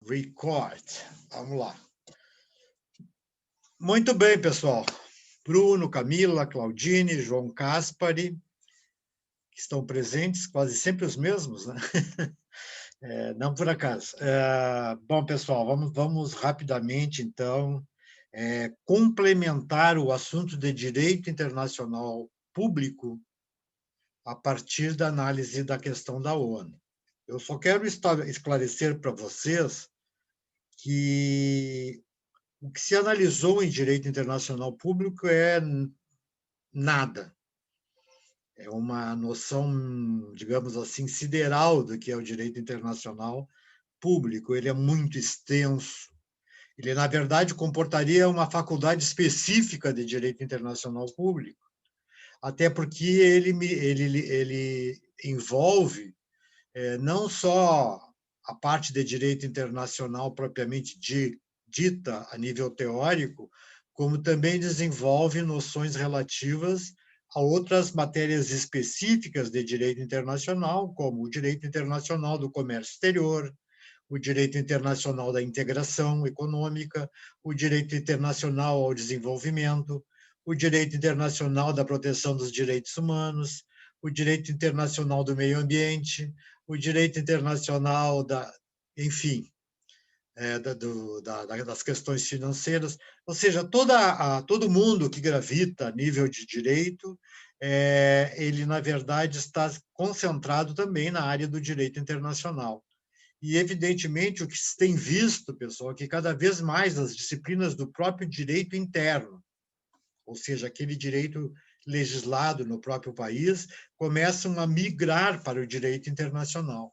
Record. Vamos lá. Muito bem, pessoal. Bruno, Camila, Claudine, João Caspari, que estão presentes, quase sempre os mesmos, né? Não por acaso. Bom, pessoal, vamos rapidamente, então, complementar o assunto de direito internacional público a partir da análise da questão da ONU. Eu só quero esclarecer para vocês que o que se analisou em direito internacional público é nada. É uma noção, digamos assim, sideral do que é o direito internacional público. Ele é muito extenso. Ele, na verdade, comportaria uma faculdade específica de direito internacional público, até porque ele envolve não só a parte de direito internacional propriamente dita a nível teórico, como também desenvolve noções relativas a outras matérias específicas de direito internacional, como o direito internacional do comércio exterior, o direito internacional da integração econômica, o direito internacional ao desenvolvimento, o direito internacional da proteção dos direitos humanos, o direito internacional do meio ambiente, o direito internacional enfim, das questões financeiras, ou seja, todo mundo que gravita a nível de direito, ele, na verdade, está concentrado também na área do direito internacional. E, evidentemente, o que se tem visto, pessoal, é que cada vez mais as disciplinas do próprio direito interno, ou seja, aquele direito legislado no próprio país, começam a migrar para o direito internacional.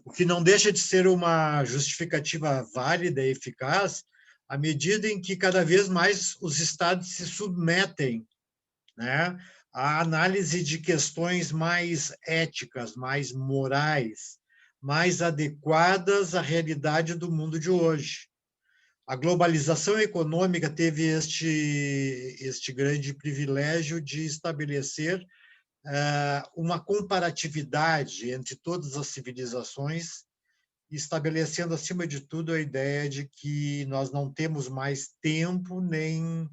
O que não deixa de ser uma justificativa válida e eficaz à medida em que cada vez mais os Estados se submetem, né, à análise de questões mais éticas, mais morais, mais adequadas à realidade do mundo de hoje. A globalização econômica teve este grande privilégio de estabelecer uma comparatividade entre todas as civilizações, estabelecendo, acima de tudo, a ideia de que nós não temos mais tempo nem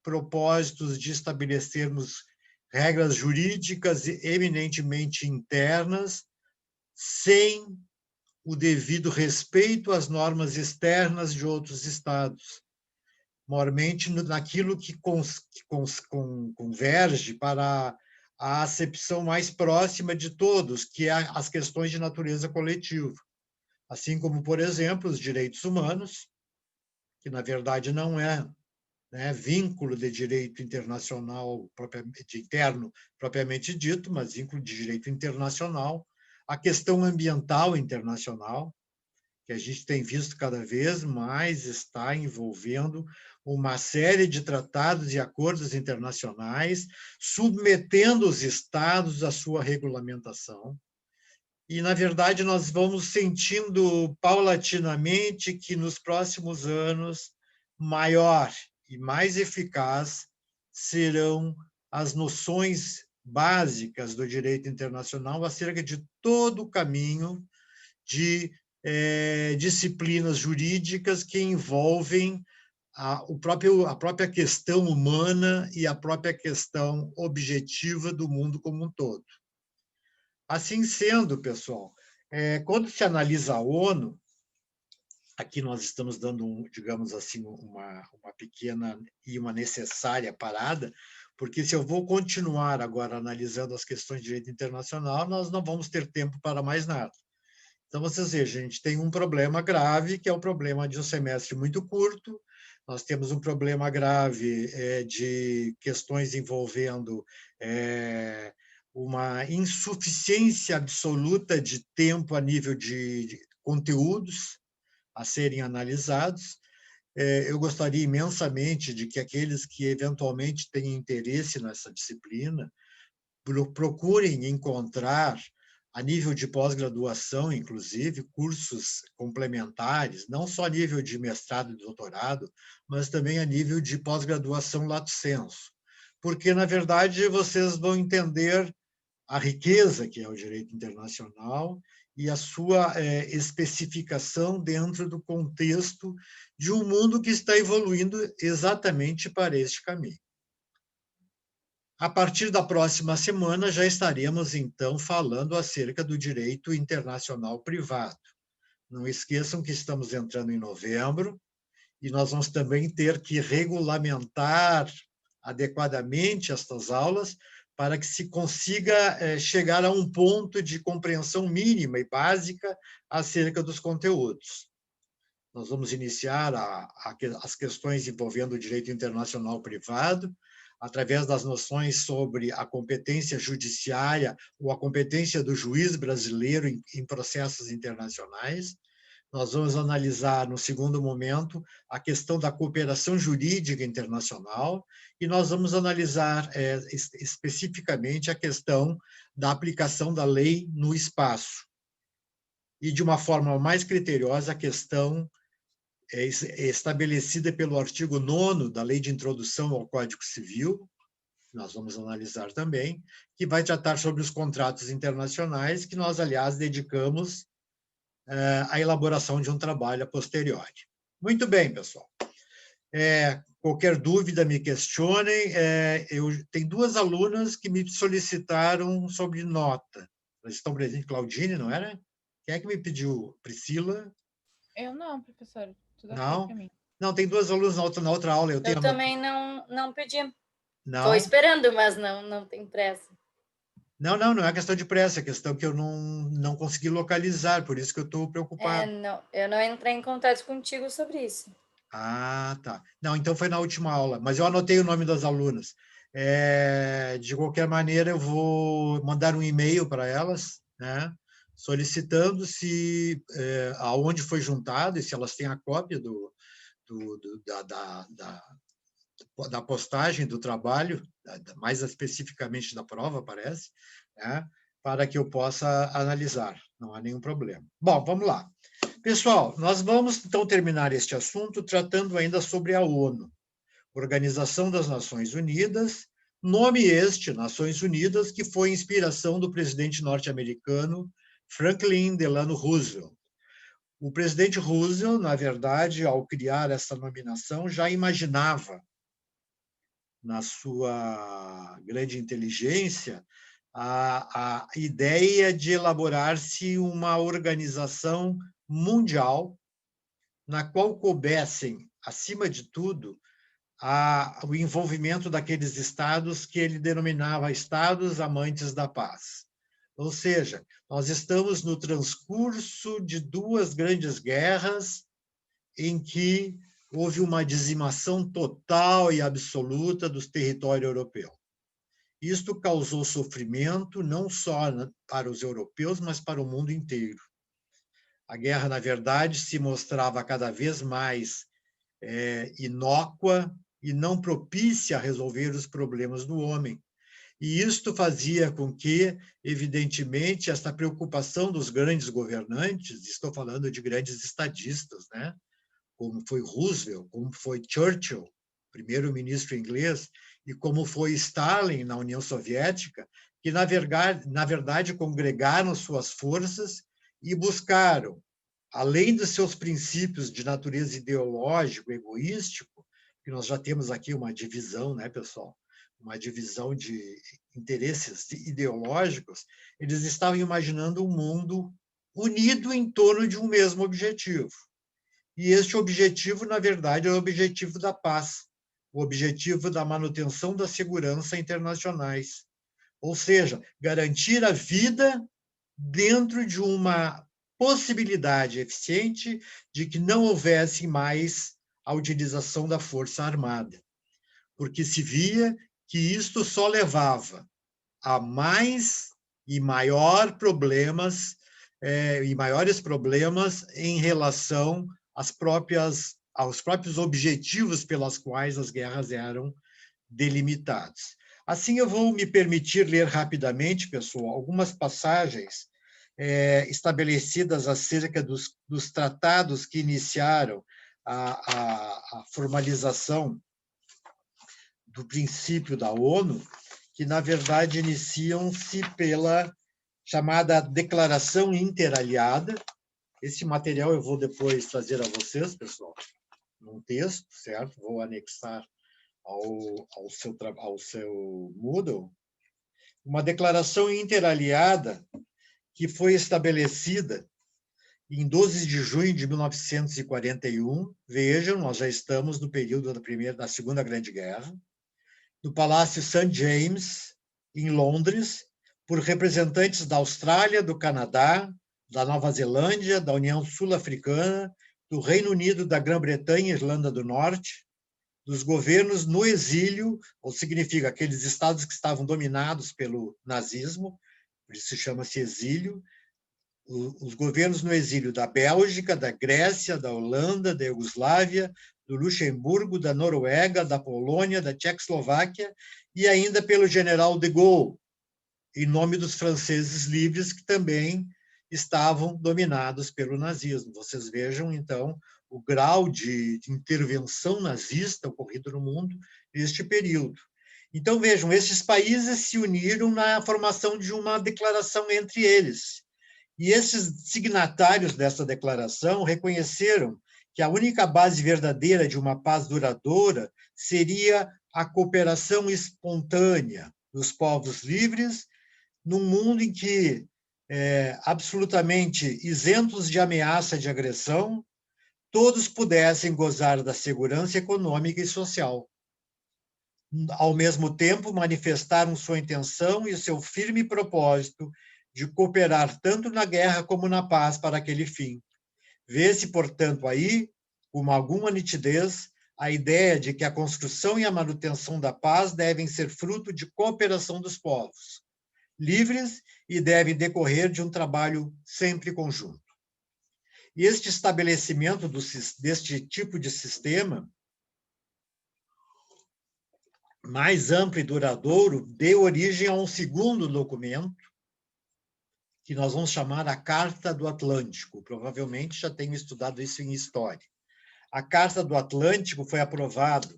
propósitos de estabelecermos regras jurídicas eminentemente internas, sem o devido respeito às normas externas de outros estados, maiormente naquilo que converge para a acepção mais próxima de todos, que é as questões de natureza coletiva, assim como, por exemplo, os direitos humanos, que, na verdade, não é, vínculo de direito internacional propriamente interno, propriamente dito, mas vínculo de direito internacional, a questão ambiental internacional, que a gente tem visto cada vez mais está envolvendo uma série de tratados e acordos internacionais, submetendo os estados à sua regulamentação. E, na verdade, nós vamos sentindo paulatinamente que, nos próximos anos, maior e mais eficaz serão as noções básicas do direito internacional acerca de todo o caminho de disciplinas jurídicas que envolvem a própria questão humana e a própria questão objetiva do mundo como um todo. Assim sendo, pessoal, quando se analisa a ONU, aqui nós estamos dando, digamos assim, uma pequena e uma necessária parada, porque se eu vou continuar agora analisando as questões de direito internacional, nós não vamos ter tempo para mais nada. Então, vocês vejam, a gente tem um problema grave, que é o problema de um semestre muito curto, nós temos um problema grave de questões envolvendo uma insuficiência absoluta de tempo a nível de conteúdos a serem analisados. Eu gostaria imensamente de que aqueles que eventualmente têm interesse nessa disciplina procurem encontrar, a nível de pós-graduação, inclusive, cursos complementares, não só a nível de mestrado e doutorado, mas também a nível de pós-graduação lato sensu, porque, na verdade, vocês vão entender a riqueza que é o direito internacional e a sua especificação dentro do contexto de um mundo que está evoluindo exatamente para este caminho. A partir da próxima semana, já estaremos, então, falando acerca do direito internacional privado. Não esqueçam que estamos entrando em novembro e nós vamos também ter que regulamentar adequadamente estas aulas para que se consiga chegar a um ponto de compreensão mínima e básica acerca dos conteúdos. Nós vamos iniciar as questões envolvendo o direito internacional privado, através das noções sobre a competência judiciária ou a competência do juiz brasileiro em processos internacionais. Nós vamos analisar, no segundo momento, a questão da cooperação jurídica internacional e nós vamos analisar especificamente a questão da aplicação da lei no espaço. E, de uma forma mais criteriosa, a questão estabelecida pelo artigo 9º da Lei de Introdução ao Código Civil, nós vamos analisar também, que vai tratar sobre os contratos internacionais, que nós, aliás, dedicamos à elaboração de um trabalho a posteriori. Muito bem, pessoal. Qualquer dúvida, me questionem. Tem duas alunas que me solicitaram sobre nota. Elas estão presentes, Claudine, não era? Quem é que me pediu? Priscila? Eu não, professor. Tudo ok Não? para mim. Não, tem duas alunas na outra aula. Eu também não pedi. Não? Estou esperando, mas não tem pressa. Não é questão de pressa, é questão que eu não consegui localizar, por isso que eu estou preocupado. Não, eu não entrei em contato contigo sobre isso. Ah, tá. Não, então foi na última aula, mas eu anotei o nome das alunas. De qualquer maneira, eu vou mandar um e-mail para elas, né, solicitando se aonde foi juntado e se elas têm a cópia da postagem do trabalho, mais especificamente da prova, parece, né, para que eu possa analisar. Não há nenhum problema. Bom, vamos lá. Pessoal, nós vamos, então, terminar este assunto tratando ainda sobre a ONU, Organização das Nações Unidas, nome este, Nações Unidas, que foi inspiração do presidente norte-americano Franklin Delano Roosevelt. O presidente Roosevelt, na verdade, ao criar essa nominação, já imaginava, na sua grande inteligência, a ideia de elaborar-se uma organização mundial na qual coubessem, acima de tudo, o envolvimento daqueles estados que ele denominava estados amantes da paz. Ou seja, nós estamos no transcurso de duas grandes guerras em que houve uma dizimação total e absoluta do território europeu. Isto causou sofrimento não só para os europeus, mas para o mundo inteiro. A guerra, na verdade, se mostrava cada vez mais inócua e não propícia a resolver os problemas do homem. E isto fazia com que, evidentemente, essa preocupação dos grandes governantes, estou falando de grandes estadistas, né, como foi Roosevelt, como foi Churchill, primeiro-ministro inglês, e como foi Stalin na União Soviética, que, na verdade, congregaram suas forças e buscaram, além dos seus princípios de natureza ideológico, egoístico, que nós já temos aqui uma divisão, né, pessoal? Uma divisão de interesses ideológicos, eles estavam imaginando um mundo unido em torno de um mesmo objetivo. E este objetivo, na verdade, é o objetivo da paz, o objetivo da manutenção da segurança internacionais. Ou seja, garantir a vida dentro de uma possibilidade eficiente de que não houvesse mais a utilização da força armada, porque se via que isto só levava a mais e maiores problemas em relação aos próprios objetivos pelas quais as guerras eram delimitadas. Assim, eu vou me permitir ler rapidamente, pessoal, algumas passagens estabelecidas acerca dos tratados que iniciaram a formalização do princípio da ONU, que, na verdade, iniciam-se pela chamada Declaração Interaliada. Esse material eu vou depois trazer a vocês, pessoal, num texto, certo? Vou anexar ao seu Moodle. Uma declaração interaliada que foi estabelecida em 12 de junho de 1941. Vejam, nós já estamos no período da Segunda Grande Guerra, no Palácio St. James, em Londres, por representantes da Austrália, do Canadá, da Nova Zelândia, da União Sul-Africana, do Reino Unido, da Grã-Bretanha e Irlanda do Norte, dos governos no exílio, ou significa aqueles estados que estavam dominados pelo nazismo, por isso chama-se exílio, os governos no exílio da Bélgica, da Grécia, da Holanda, da Iugoslávia, do Luxemburgo, da Noruega, da Polônia, da Tchecoslováquia e ainda pelo general de Gaulle, em nome dos franceses livres que também estavam dominados pelo nazismo. Vocês vejam, então, o grau de intervenção nazista ocorrido no mundo neste período. Então, vejam, esses países se uniram na formação de uma declaração entre eles. E esses signatários dessa declaração reconheceram que a única base verdadeira de uma paz duradoura seria a cooperação espontânea dos povos livres num mundo em que, absolutamente isentos de ameaça de agressão, todos pudessem gozar da segurança econômica e social. Ao mesmo tempo, manifestaram sua intenção e seu firme propósito de cooperar tanto na guerra como na paz para aquele fim. Vê-se, portanto, aí, com alguma nitidez, a ideia de que a construção e a manutenção da paz devem ser fruto de cooperação dos povos, livres e devem decorrer de um trabalho sempre conjunto. E este estabelecimento deste tipo de sistema mais amplo e duradouro deu origem a um segundo documento, que nós vamos chamar a Carta do Atlântico. Provavelmente já tenho estudado isso em história. A Carta do Atlântico foi aprovada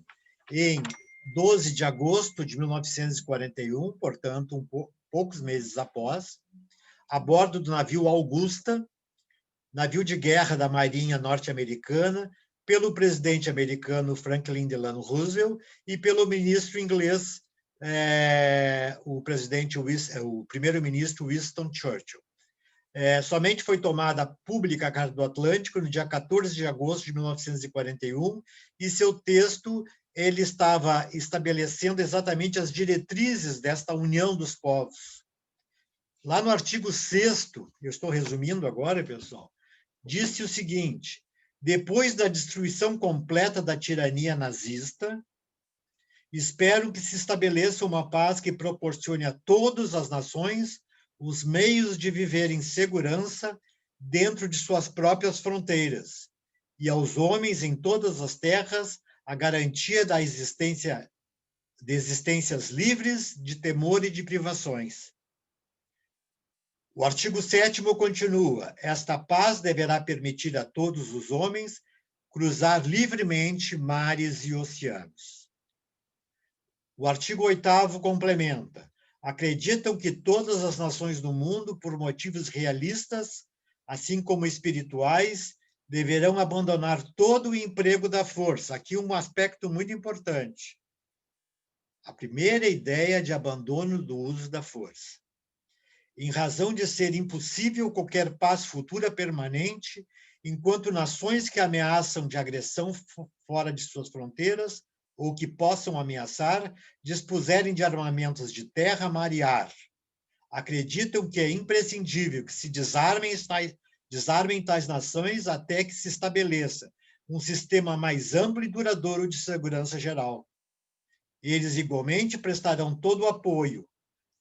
em 12 de agosto de 1941, portanto, poucos meses após, a bordo do navio Augusta, navio de guerra da Marinha norte-americana, pelo presidente americano Franklin Delano Roosevelt e pelo ministro inglês, o primeiro-ministro Winston Churchill. Somente foi tomada pública a Carta do Atlântico no dia 14 de agosto de 1941, e seu texto ele estava estabelecendo exatamente as diretrizes desta união dos povos. Lá no artigo 6º, eu estou resumindo agora, pessoal, disse o seguinte: depois da destruição completa da tirania nazista, espero que se estabeleça uma paz que proporcione a todas as nações os meios de viver em segurança dentro de suas próprias fronteiras, e aos homens em todas as terras a garantia de existências livres de temor e de privações. O artigo 7º continua: esta paz deverá permitir a todos os homens cruzar livremente mares e oceanos. O artigo 8º complementa: acreditam que todas as nações do mundo, por motivos realistas, assim como espirituais, deverão abandonar todo o emprego da força. Aqui um aspecto muito importante. A primeira ideia de abandono do uso da força. Em razão de ser impossível qualquer paz futura permanente, enquanto nações que ameaçam de agressão fora de suas fronteiras, ou que possam ameaçar, dispuserem de armamentos de terra, mar e ar. Acreditam que é imprescindível que se desarmem tais nações até que se estabeleça um sistema mais amplo e duradouro de segurança geral. Eles, igualmente, prestarão todo o apoio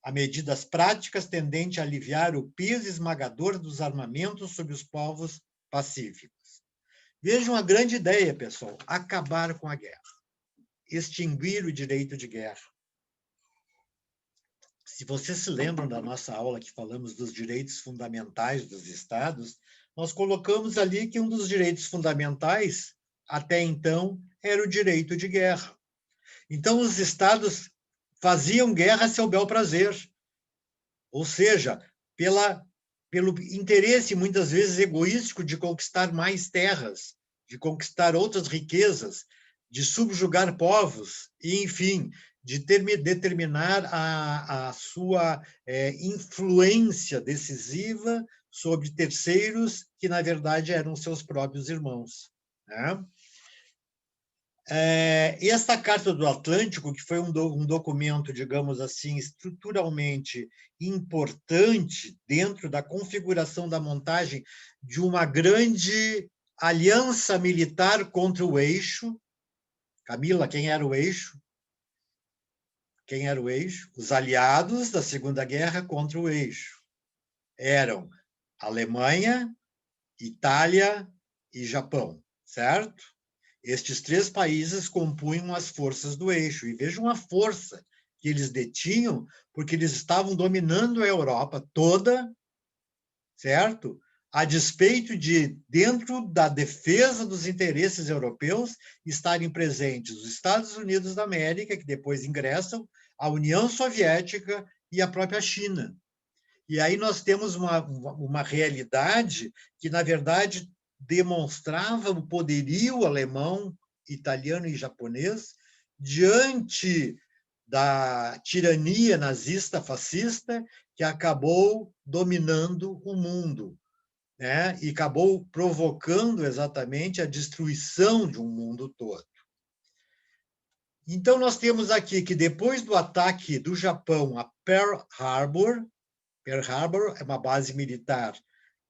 a medidas práticas tendentes a aliviar o peso esmagador dos armamentos sobre os povos pacíficos. Vejam a grande ideia, pessoal: acabar com a guerra, extinguir o direito de guerra. Se vocês se lembram da nossa aula que falamos dos direitos fundamentais dos Estados, nós colocamos ali que um dos direitos fundamentais, até então, era o direito de guerra. Então, os Estados faziam guerra a seu bel prazer. Ou seja, pelo interesse, muitas vezes, egoístico de conquistar mais terras, de conquistar outras riquezas, de subjugar povos, e, enfim, de determinar a sua influência decisiva sobre terceiros que, na verdade, eram seus próprios irmãos, né? Esta Carta do Atlântico, que foi um documento, digamos assim, estruturalmente importante dentro da configuração da montagem de uma grande aliança militar contra o eixo. Camila, quem era o eixo? Quem era o eixo? Os aliados da Segunda Guerra contra o eixo eram Alemanha, Itália e Japão, certo? Estes 3 países compunham as forças do eixo. E vejam a força que eles detinham, porque eles estavam dominando a Europa toda, certo? A despeito de, dentro da defesa dos interesses europeus, estarem presentes os Estados Unidos da América, que depois ingressam, a União Soviética e a própria China. E aí nós temos uma realidade que, na verdade, demonstrava o poderio alemão, italiano e japonês diante da tirania nazista fascista que acabou dominando o mundo, né? E acabou provocando exatamente a destruição de um mundo todo. Então, nós temos aqui que, depois do ataque do Japão a Pearl Harbor é uma base militar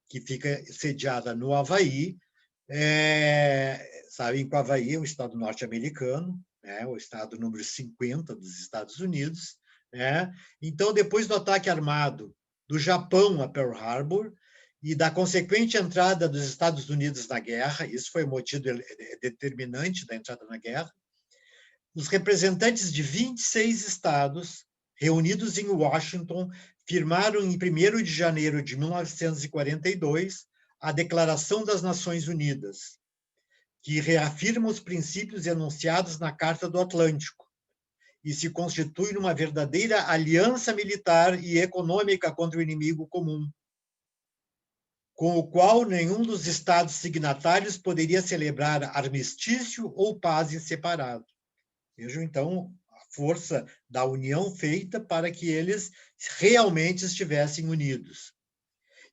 que fica sediada no Havaí. Sabem que o Havaí é um estado norte-americano, né? O estado número 50 dos Estados Unidos, né? Então, depois do ataque armado do Japão a Pearl Harbor e da consequente entrada dos Estados Unidos na guerra, isso foi o motivo determinante da entrada na guerra, os representantes de 26 estados, reunidos em Washington, firmaram em 1º de janeiro de 1942 a Declaração das Nações Unidas, que reafirma os princípios enunciados na Carta do Atlântico e se constitui numa verdadeira aliança militar e econômica contra o inimigo comum, com o qual nenhum dos estados signatários poderia celebrar armistício ou paz em separado. Vejam, então, a força da união feita para que eles realmente estivessem unidos.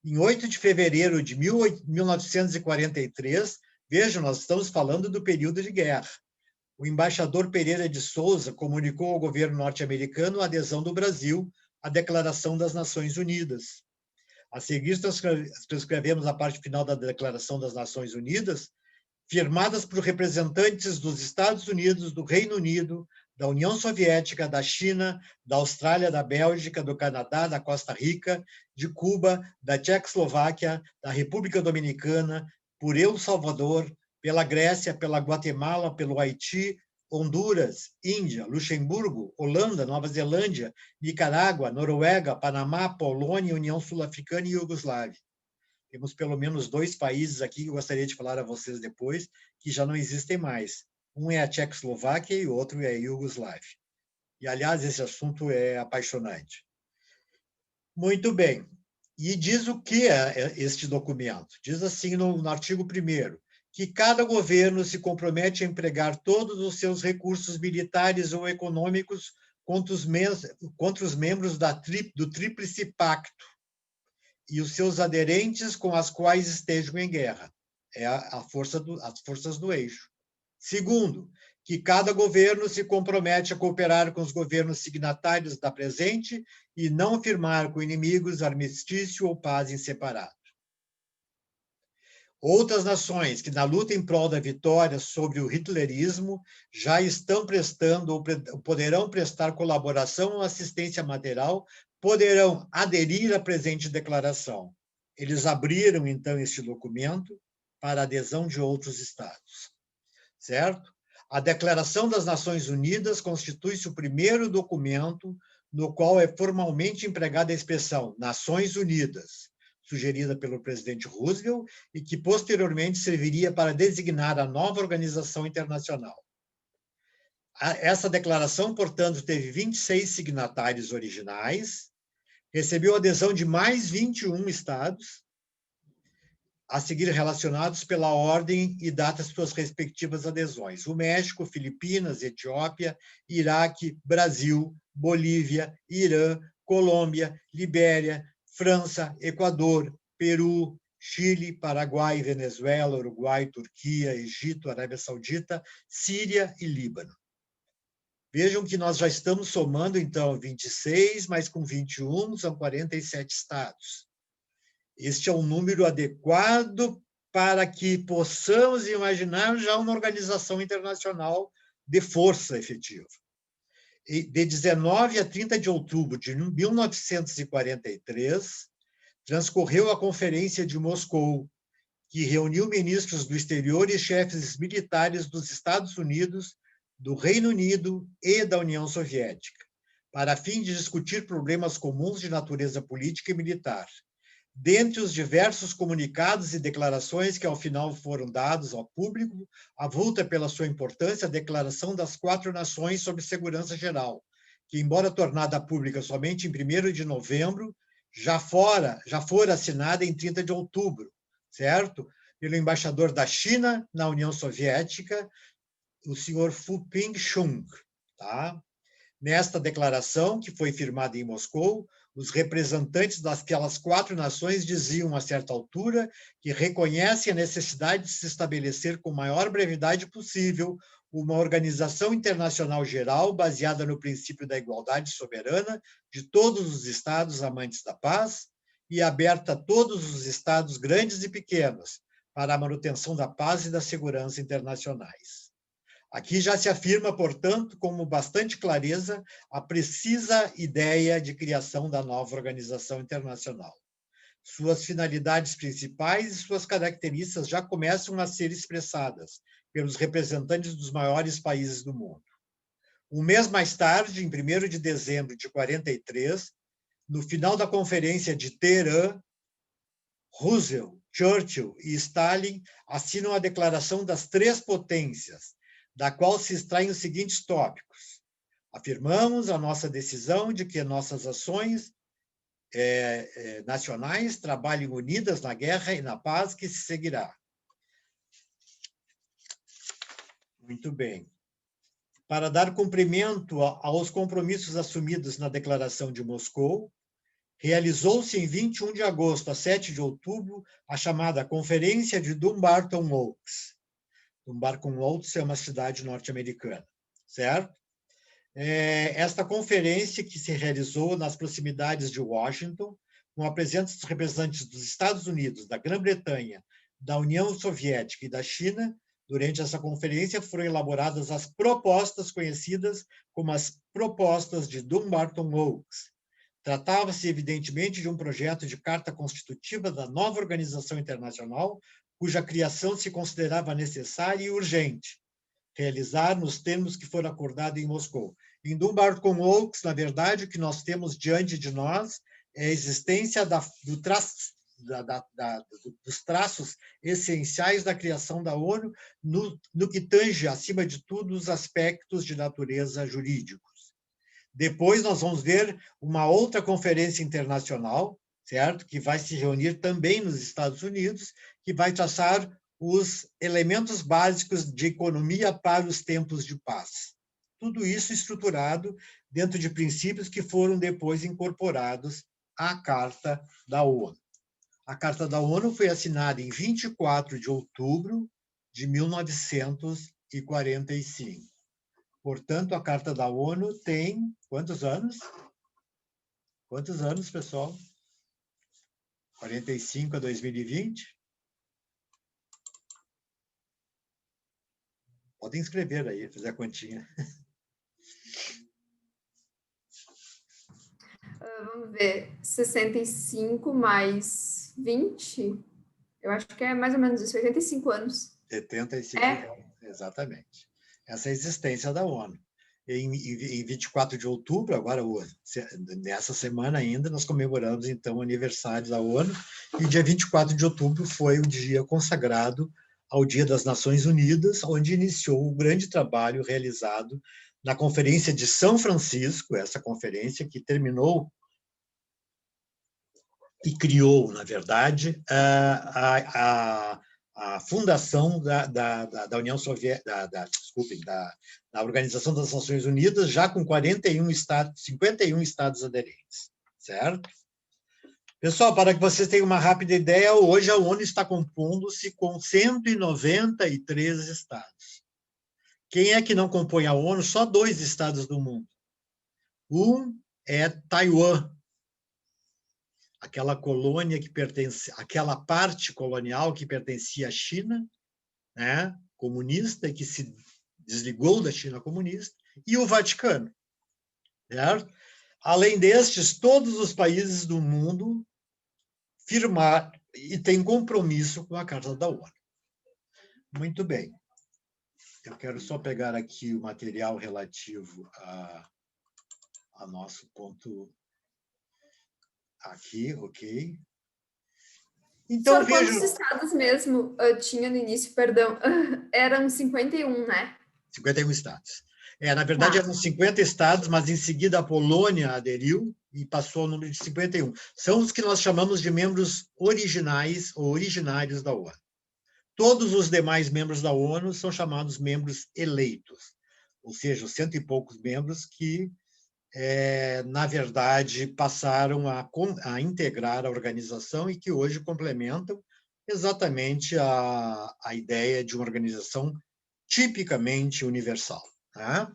Em 8 de fevereiro de 1943, vejam, nós estamos falando do período de guerra, o embaixador Pereira de Souza comunicou ao governo norte-americano a adesão do Brasil à Declaração das Nações Unidas. A seguir, transcrevemos a parte final da Declaração das Nações Unidas, firmadas por representantes dos Estados Unidos, do Reino Unido, da União Soviética, da China, da Austrália, da Bélgica, do Canadá, da Costa Rica, de Cuba, da Tchecoslováquia, da República Dominicana, por El Salvador, pela Grécia, pela Guatemala, pelo Haiti, Honduras, Índia, Luxemburgo, Holanda, Nova Zelândia, Nicarágua, Noruega, Panamá, Polônia, União Sul-Africana e Iugoslávia. Temos pelo menos 2 países aqui que eu gostaria de falar a vocês depois, que já não existem mais. Um é a Tchecoslováquia e o outro é a Iugoslávia. E, aliás, esse assunto é apaixonante. Muito bem. E diz o que é este documento? Diz assim no artigo 1º, que cada governo se compromete a empregar todos os seus recursos militares ou econômicos contra os membros do Tríplice Pacto e os seus aderentes com as quais estejam em guerra. É as forças do eixo. Segundo, que cada governo se compromete a cooperar com os governos signatários da presente e não firmar com inimigos armistício ou paz em separado. Outras nações que, na luta em prol da vitória sobre o hitlerismo, já estão prestando ou poderão prestar colaboração ou assistência material, poderão aderir à presente declaração. Eles abriram, então, este documento para a adesão de outros estados. Certo? A Declaração das Nações Unidas constitui-se o primeiro documento no qual é formalmente empregada a expressão Nações Unidas, sugerida pelo presidente Roosevelt e que posteriormente serviria para designar a nova organização internacional. Essa declaração, portanto, teve 26 signatários originais, Recebeu adesão de mais 21 estados, a seguir relacionados pela ordem e data suas respectivas adesões: o México, Filipinas, Etiópia, Iraque, Brasil, Bolívia, Irã, Colômbia, Libéria, França, Equador, Peru, Chile, Paraguai, Venezuela, Uruguai, Turquia, Egito, Arábia Saudita, Síria e Líbano. Vejam que nós já estamos somando, então, 26, mas com 21, são 47 estados. Este é um número adequado para que possamos imaginar já uma organização internacional de força efetiva. E de 19 a 30 de outubro de 1943, transcorreu a Conferência de Moscou, que reuniu ministros do exterior e chefes militares dos Estados Unidos, do Reino Unido e da União Soviética, para fim de discutir problemas comuns de natureza política e militar. Dentre os diversos comunicados e declarações que, ao final, foram dados ao público, avulta pela sua importância a Declaração das Quatro Nações sobre Segurança Geral, que, embora tornada pública somente em 1º de novembro, já fora assinada em 30 de outubro, certo? Pelo embaixador da China na União Soviética, o senhor Fu Ping-chung. Tá? Nesta declaração, que foi firmada em Moscou, os representantes daquelas quatro nações diziam, a certa altura, que reconhecem a necessidade de se estabelecer com maior brevidade possível uma organização internacional geral baseada no princípio da igualdade soberana de todos os estados amantes da paz e aberta a todos os estados grandes e pequenos para a manutenção da paz e da segurança internacionais. Aqui já se afirma, portanto, com bastante clareza, a precisa ideia de criação da nova organização internacional. Suas finalidades principais e suas características já começam a ser expressadas pelos representantes dos maiores países do mundo. Um mês mais tarde, em 1º de dezembro de 43, no final da Conferência de Teherã, Roosevelt, Churchill e Stalin assinam a Declaração das Três Potências, da qual se extraem os seguintes tópicos. Afirmamos a nossa decisão de que nossas ações nacionais trabalhem unidas na guerra e na paz que se seguirá. Muito bem. Para dar cumprimento aos compromissos assumidos na Declaração de Moscou, realizou-se em 21 de agosto a 7 de outubro a chamada Conferência de Dumbarton Oaks. Dumbarton Oaks é uma cidade norte-americana, certo? Esta conferência, que se realizou nas proximidades de Washington, com a presença dos representantes dos Estados Unidos, da Grã-Bretanha, da União Soviética e da China, durante essa conferência foram elaboradas as propostas conhecidas como as propostas de Dumbarton Oaks. Tratava-se, evidentemente, de um projeto de carta constitutiva da nova organização internacional, cuja criação se considerava necessária e urgente, realizar nos termos que foram acordados em Moscou. Em Dumbarton Oaks, na verdade, o que nós temos diante de nós é a existência dos traços essenciais da criação da ONU, no que tange, acima de tudo, os aspectos de natureza jurídicos. Depois nós vamos ver uma outra conferência internacional, certo? Que vai se reunir também nos Estados Unidos, que vai traçar os elementos básicos de economia para os tempos de paz. Tudo isso estruturado dentro de princípios que foram depois incorporados à Carta da ONU. A Carta da ONU foi assinada em 24 de outubro de 1945. Portanto, a Carta da ONU tem quantos anos? Quantos anos, pessoal? 45 a 2020? Podem escrever aí, fazer a continha. Vamos ver, 65 mais 20? Eu acho que é mais ou menos isso, 85 anos. 75 anos, exatamente. Essa é a existência da ONU. Em 24 de outubro, agora, nessa semana ainda, nós comemoramos, então, o aniversário da ONU, e dia 24 de outubro foi o dia consagrado ao Dia das Nações Unidas, onde iniciou o grande trabalho realizado na Conferência de São Francisco, essa conferência que terminou e criou, na verdade, a fundação da União Soviética, desculpem, da Organização das Nações Unidas, já com 51 estados aderentes, certo? Pessoal, para que vocês tenham uma rápida ideia, hoje a ONU está compondo-se com 193 estados. Quem é que não compõe a ONU? Só 2 estados do mundo. Um é Taiwan, aquela colônia que pertence, aquela parte colonial que pertencia à China, né, comunista, que se desligou da China comunista, e o Vaticano, certo? Além destes, todos os países do mundo firmaram e têm compromisso com a Carta da ONU. Muito bem. Eu quero só pegar aqui o material relativo a nosso ponto aqui, ok? Então, quantos estados mesmo tinha no início, perdão? Eram 51, né? 51 estados. Na verdade, eram 50 estados, mas em seguida a Polônia aderiu e passou ao número de 51. São os que nós chamamos de membros originais ou originários da ONU. Todos os demais membros da ONU são chamados membros eleitos, ou seja, os 100 e poucos membros que, na verdade, passaram a integrar a organização e que hoje complementam exatamente a ideia de uma organização tipicamente universal. Tá?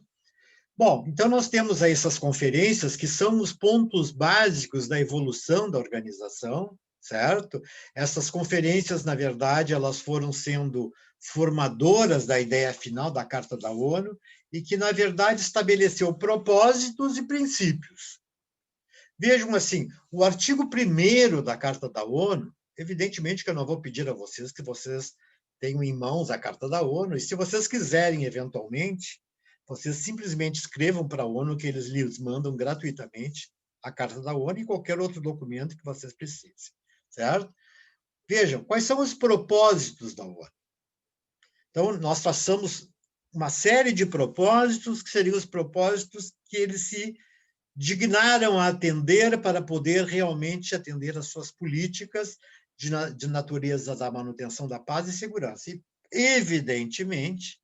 Bom, então nós temos aí essas conferências que são os pontos básicos da evolução da organização, certo? Essas conferências, na verdade, elas foram sendo formadoras da ideia final da Carta da ONU e que, na verdade, estabeleceu propósitos e princípios. Vejam assim, o artigo 1º da Carta da ONU, evidentemente que eu não vou pedir a vocês que vocês tenham em mãos a Carta da ONU, e se vocês quiserem, eventualmente, vocês simplesmente escrevam para a ONU que eles lhes mandam gratuitamente a Carta da ONU e qualquer outro documento que vocês precisem, certo? Vejam, quais são os propósitos da ONU? Então, nós traçamos uma série de propósitos, que seriam os propósitos que eles se dignaram a atender para poder realmente atender às suas políticas de natureza da manutenção da paz e segurança. E, evidentemente,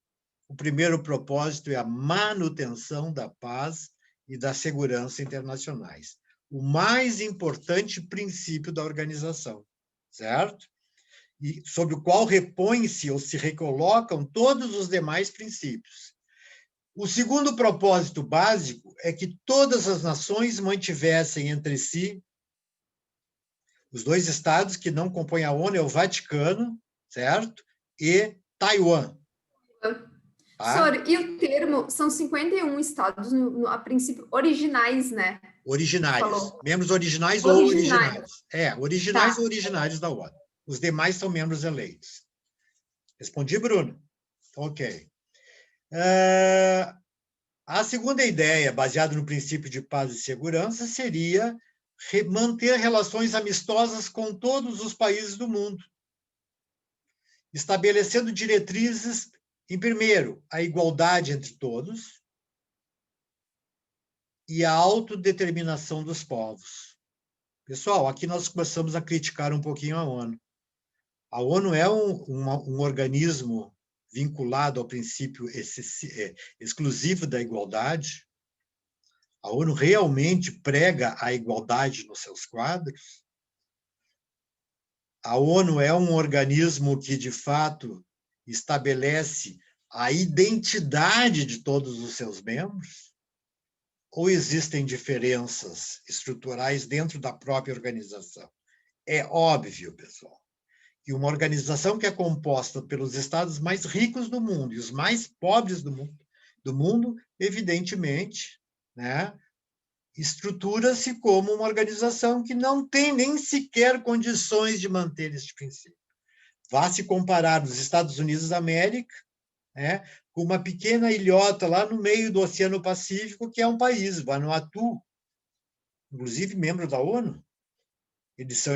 o primeiro propósito é a manutenção da paz e da segurança internacionais. O mais importante princípio da organização, certo? E sobre o qual repõem-se ou se recolocam todos os demais princípios. O segundo propósito básico é que todas as nações mantivessem entre si, os 2 estados que não compõem a ONU é o Vaticano, certo? E Taiwan. Tá? Sorry, e o termo são 51 estados, a princípio, originais, né? Originários. Membros originais ou originários. Originais ou originários da ONU. Os demais são membros eleitos. Respondi, Bruno? Ok. A segunda ideia, baseada no princípio de paz e segurança, seria manter relações amistosas com todos os países do mundo, estabelecendo diretrizes, em primeiro, a igualdade entre todos e a autodeterminação dos povos. Pessoal, aqui nós começamos a criticar um pouquinho a ONU. A ONU é um organismo vinculado ao princípio exclusivo da igualdade. A ONU realmente prega a igualdade nos seus quadros. A ONU é um organismo que, de fato, estabelece a identidade de todos os seus membros? Ou existem diferenças estruturais dentro da própria organização? É óbvio, pessoal, que uma organização que é composta pelos estados mais ricos do mundo e os mais pobres do mundo, evidentemente, né, estrutura-se como uma organização que não tem nem sequer condições de manter este princípio. Vá se comparar os Estados Unidos da América, né, com uma pequena ilhota lá no meio do Oceano Pacífico, que é um país, Vanuatu, inclusive membro da ONU. Eles são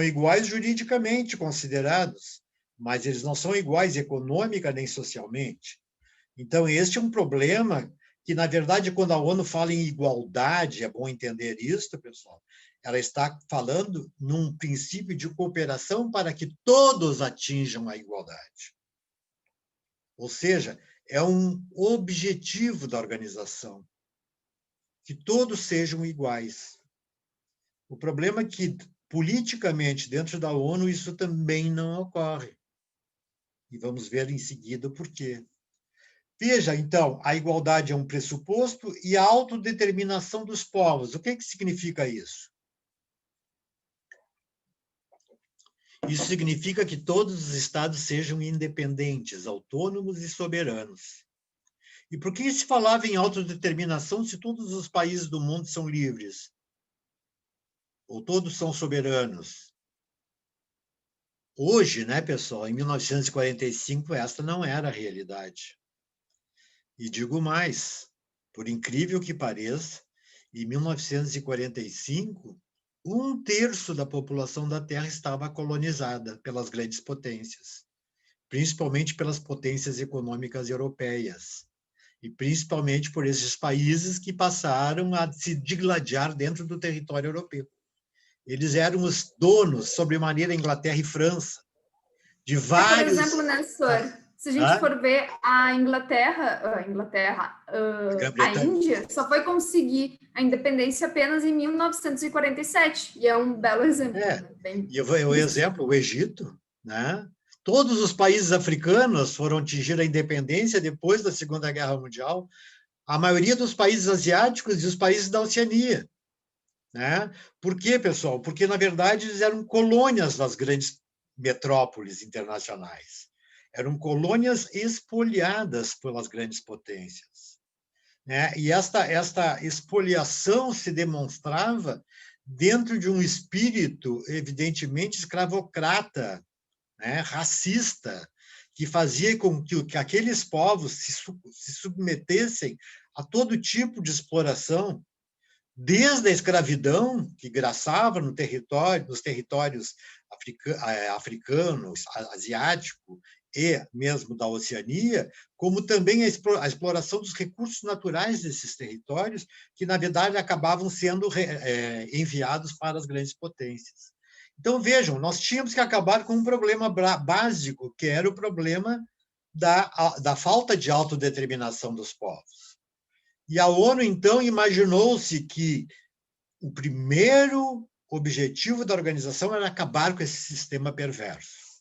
iguais juridicamente considerados, mas eles não são iguais econômica nem socialmente. Então, este é um problema que, na verdade, quando a ONU fala em igualdade, é bom entender isso, pessoal, ela está falando num princípio de cooperação para que todos atinjam a igualdade. Ou seja, é um objetivo da organização, que todos sejam iguais. O problema é que, politicamente, dentro da ONU, isso também não ocorre. E vamos ver em seguida por quê. Veja, então, a igualdade é um pressuposto e a autodeterminação dos povos. O que significa isso? Isso significa que todos os estados sejam independentes, autônomos e soberanos. E por que se falava em autodeterminação se todos os países do mundo são livres? Ou todos são soberanos? Hoje, né, pessoal, em 1945, esta não era a realidade. E digo mais, por incrível que pareça, em 1945, 1/3 da população da Terra estava colonizada pelas grandes potências, principalmente pelas potências econômicas europeias, e principalmente por esses países que passaram a se digladiar dentro do território europeu. Eles eram os donos, sobremaneira, Inglaterra e França, de vários... Por exemplo, né, senhor, se a gente for ver a Inglaterra, a Índia só foi conseguir a independência apenas em 1947, e é um belo exemplo. E o exemplo, o Egito, né? Todos os países africanos foram atingir a independência depois da Segunda Guerra Mundial, a maioria dos países asiáticos e os países da Oceania. Né? Por quê, pessoal? Porque, na verdade, eles eram colônias das grandes metrópoles internacionais. Eram colônias espoliadas pelas grandes potências. Né? E esta expoliação se demonstrava dentro de um espírito, evidentemente, escravocrata, né? Racista, que fazia com que aqueles povos se submetessem a todo tipo de exploração, desde a escravidão, que graçava nos territórios africanos, asiático e mesmo da Oceania, como também a exploração dos recursos naturais desses territórios, que, na verdade, acabavam sendo enviados para as grandes potências. Então, vejam, nós tínhamos que acabar com um problema básico, que era o problema da falta de autodeterminação dos povos. E a ONU, então, imaginou-se que o primeiro objetivo da organização era acabar com esse sistema perverso.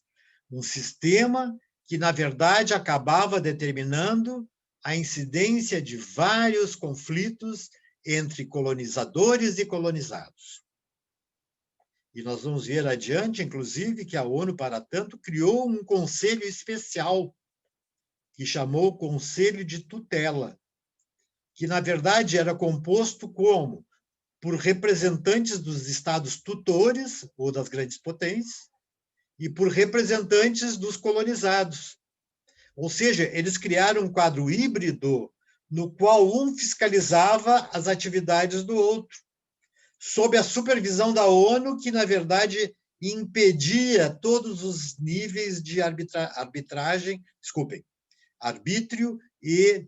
Um sistema que, na verdade, acabava determinando a incidência de vários conflitos entre colonizadores e colonizados. E nós vamos ver adiante, inclusive, que a ONU, para tanto, criou um conselho especial, que chamou Conselho de Tutela, que, na verdade, era composto como? Por representantes dos estados tutores, ou das grandes potências, e por representantes dos colonizados. Ou seja, eles criaram um quadro híbrido no qual um fiscalizava as atividades do outro, sob a supervisão da ONU, que, na verdade, impedia todos os níveis de arbítrio e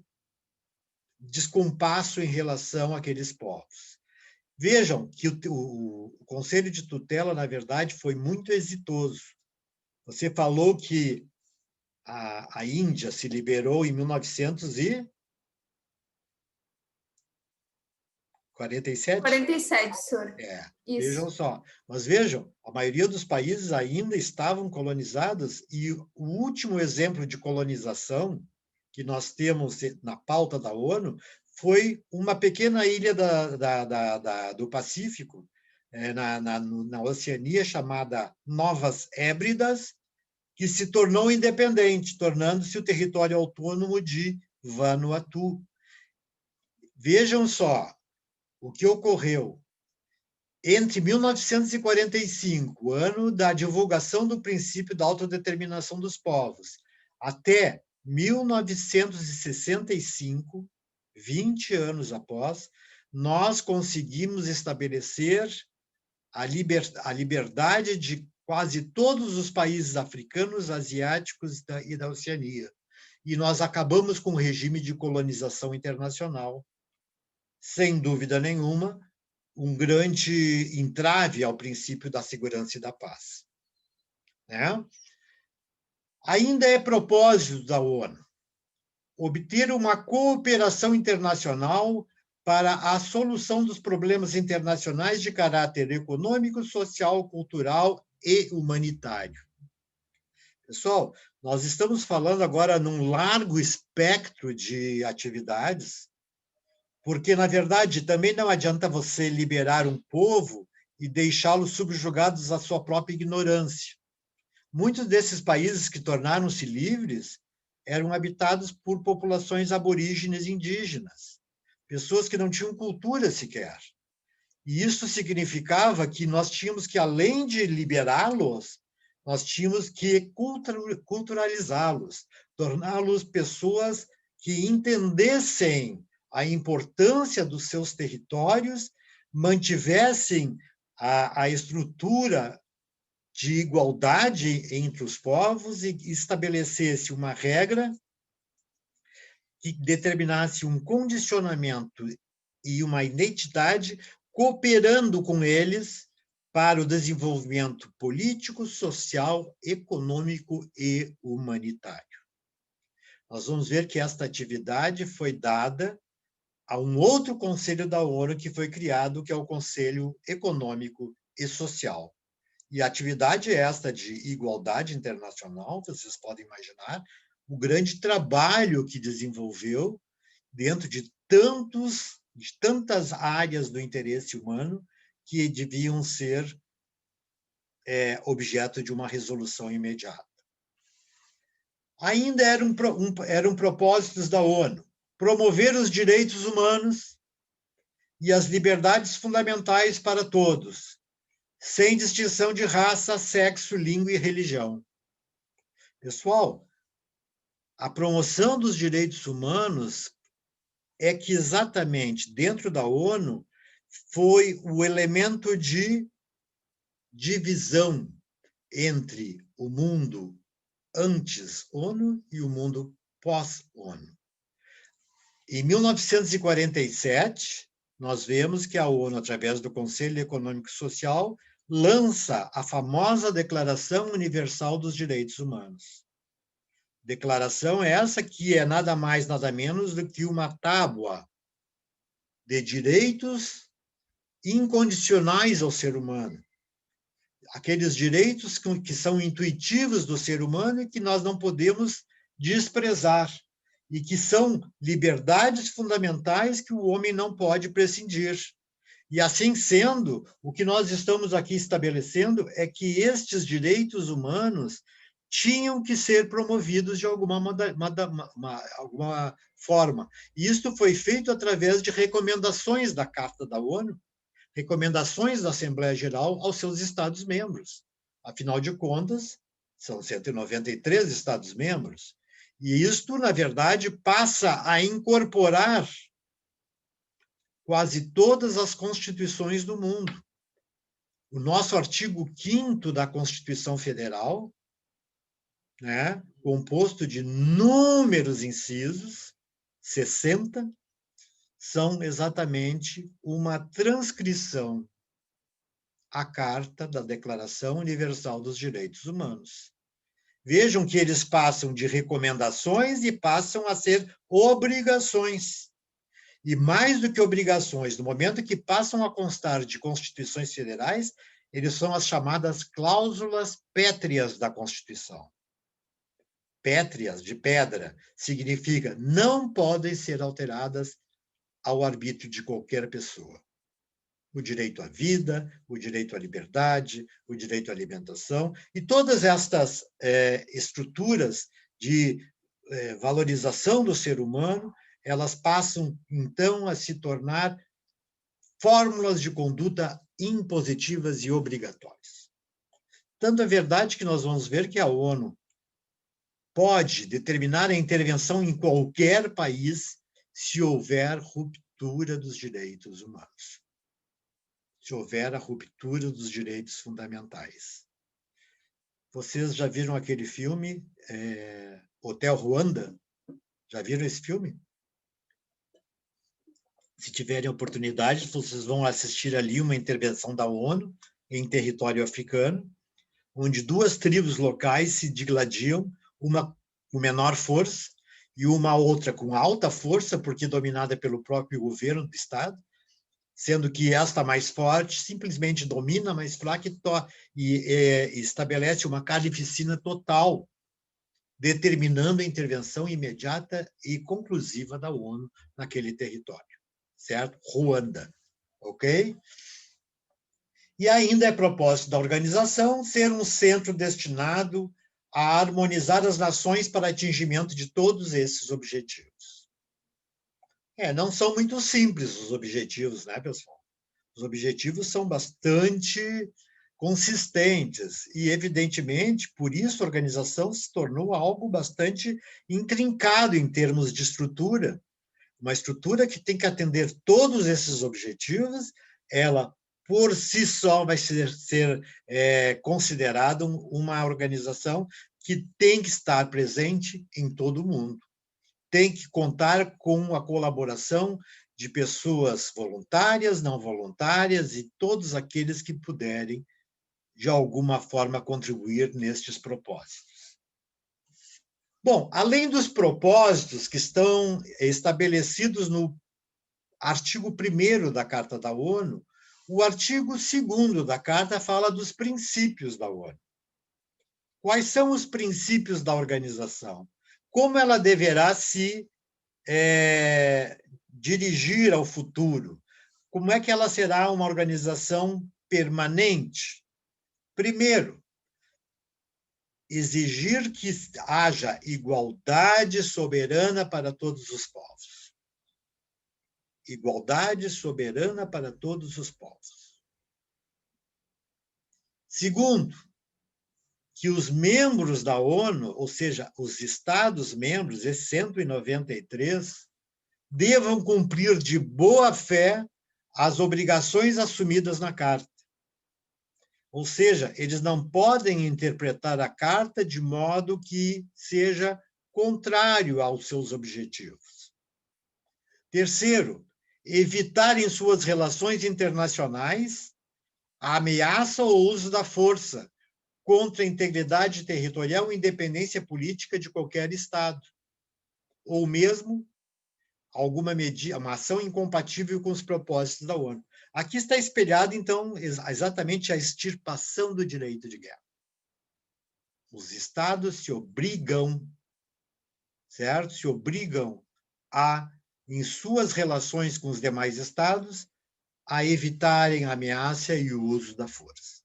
descompasso em relação àqueles povos. Vejam que o Conselho de Tutela, na verdade, foi muito exitoso. Você falou que a Índia se liberou em 1947? 47, senhor. Vejam só. Mas vejam, a maioria dos países ainda estavam colonizados, e o último exemplo de colonização que nós temos na pauta da ONU foi uma pequena ilha do Pacífico, na Oceania, chamada Novas Hébridas, que se tornou independente, tornando-se o território autônomo de Vanuatu. Vejam só o que ocorreu. Entre 1945, ano da divulgação do princípio da autodeterminação dos povos, até 1965, 20 anos após, nós conseguimos estabelecer a liberdade de quase todos os países africanos, asiáticos e da Oceania. E nós acabamos com o regime de colonização internacional, sem dúvida nenhuma, um grande entrave ao princípio da segurança e da paz. Né? Ainda é propósito da ONU obter uma cooperação internacional para a solução dos problemas internacionais de caráter econômico, social, cultural e humanitário. Pessoal, nós estamos falando agora num largo espectro de atividades, porque, na verdade, também não adianta você liberar um povo e deixá-los subjugados à sua própria ignorância. Muitos desses países que tornaram-se livres eram habitados por populações aborígenes indígenas, pessoas que não tinham cultura sequer. E isso significava que nós tínhamos que, além de liberá-los, nós tínhamos que culturalizá-los, torná-los pessoas que entendessem a importância dos seus territórios, mantivessem a estrutura de igualdade entre os povos e estabelecesse uma regra que determinasse um condicionamento e uma identidade, cooperando com eles para o desenvolvimento político, social, econômico e humanitário. Nós vamos ver que esta atividade foi dada a um outro conselho da ONU que foi criado, que é o Conselho Econômico e Social. E a atividade esta de igualdade internacional, vocês podem imaginar, o grande trabalho que desenvolveu dentro de tantas áreas do interesse humano que deviam ser objeto de uma resolução imediata. Ainda eram propósitos da ONU promover os direitos humanos e as liberdades fundamentais para todos, sem distinção de raça, sexo, língua e religião. Pessoal, a promoção dos direitos humanos é que exatamente dentro da ONU foi o elemento de divisão entre o mundo antes ONU e o mundo pós-ONU. Em 1947, nós vemos que a ONU, através do Conselho Econômico e Social, lança a famosa Declaração Universal dos Direitos Humanos. Declaração essa que é nada mais, nada menos do que uma tábua de direitos incondicionais ao ser humano. Aqueles direitos que são intuitivos do ser humano e que nós não podemos desprezar, e que são liberdades fundamentais que o homem não pode prescindir. E assim sendo, o que nós estamos aqui estabelecendo é que estes direitos humanos tinham que ser promovidos de alguma forma. E isto foi feito através de recomendações da Carta da ONU, recomendações da Assembleia Geral aos seus Estados-membros. Afinal de contas, são 193 Estados-membros. E isto, na verdade, passa a incorporar quase todas as constituições do mundo. O nosso artigo 5º da Constituição Federal, né, composto de inúmeros incisos, 60, são exatamente uma transcrição à Carta da Declaração Universal dos Direitos Humanos. Vejam que eles passam de recomendações e passam a ser obrigações. E mais do que obrigações, no momento que passam a constar de constituições federais, eles são as chamadas cláusulas pétreas da Constituição. Pétreas, de pedra, significa não podem ser alteradas ao arbítrio de qualquer pessoa. O direito à vida, o direito à liberdade, o direito à alimentação, e todas estas estruturas de valorização do ser humano, elas passam, então, a se tornar fórmulas de conduta impositivas e obrigatórias. Tanto é verdade que nós vamos ver que a ONU pode determinar a intervenção em qualquer país se houver ruptura dos direitos humanos. Se houver a ruptura dos direitos fundamentais. Vocês já viram aquele filme, Hotel Ruanda? Já viram esse filme? Se tiverem oportunidade, vocês vão assistir ali uma intervenção da ONU em território africano, onde 2 tribos locais se digladiam, uma com menor força e uma outra com alta força, porque dominada pelo próprio governo do Estado, sendo que esta mais forte simplesmente domina a mais fraca e estabelece uma carnificina total, determinando a intervenção imediata e conclusiva da ONU naquele território, certo? Ruanda, ok? E ainda é propósito da organização ser um centro destinado a harmonizar as nações para atingimento de todos esses objetivos. Não são muito simples os objetivos, né, pessoal? Os objetivos são bastante consistentes e, evidentemente, por isso a organização se tornou algo bastante intrincado em termos de estrutura, uma estrutura que tem que atender todos esses objetivos. Ela, por si só, vai ser considerada uma organização que tem que estar presente em todo o mundo. Tem que contar com a colaboração de pessoas voluntárias, não voluntárias e todos aqueles que puderem, de alguma forma, contribuir nestes propósitos. Bom, além dos propósitos que estão estabelecidos no artigo 1º da Carta da ONU, o artigo 2º da Carta fala dos princípios da ONU. Quais são os princípios da organização? Como ela deverá se dirigir ao futuro? Como é que ela será uma organização permanente? Primeiro, exigir que haja igualdade soberana para todos os povos. Igualdade soberana para todos os povos. Segundo, que os membros da ONU, ou seja, os Estados-membros, esses 193, devam cumprir de boa fé as obrigações assumidas na Carta. Ou seja, eles não podem interpretar a Carta de modo que seja contrário aos seus objetivos. Terceiro, evitar em suas relações internacionais a ameaça ou uso da força contra a integridade territorial e independência política de qualquer Estado, ou mesmo uma ação incompatível com os propósitos da ONU. Aqui está espelhado, então, exatamente a extirpação do direito de guerra. Os Estados se obrigam, certo? Se obrigam em suas relações com os demais Estados, a evitarem a ameaça e o uso da força.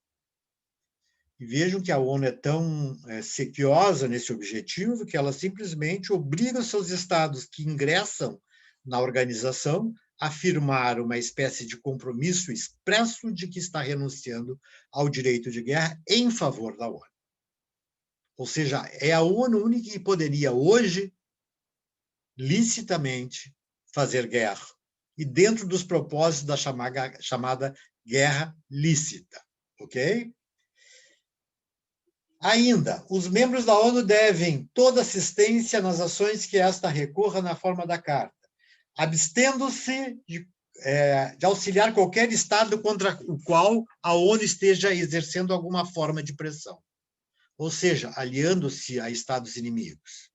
E vejam que a ONU é tão sequiosa nesse objetivo que ela simplesmente obriga os seus Estados que ingressam na organização a firmar uma espécie de compromisso expresso de que está renunciando ao direito de guerra em favor da ONU. Ou seja, é a ONU única que poderia hoje, licitamente, fazer guerra. E dentro dos propósitos da chamada guerra lícita. Ok? Ainda, os membros da ONU devem toda assistência nas ações que esta recorra na forma da Carta, abstendo-se de auxiliar qualquer Estado contra o qual a ONU esteja exercendo alguma forma de pressão, ou seja, aliando-se a Estados inimigos.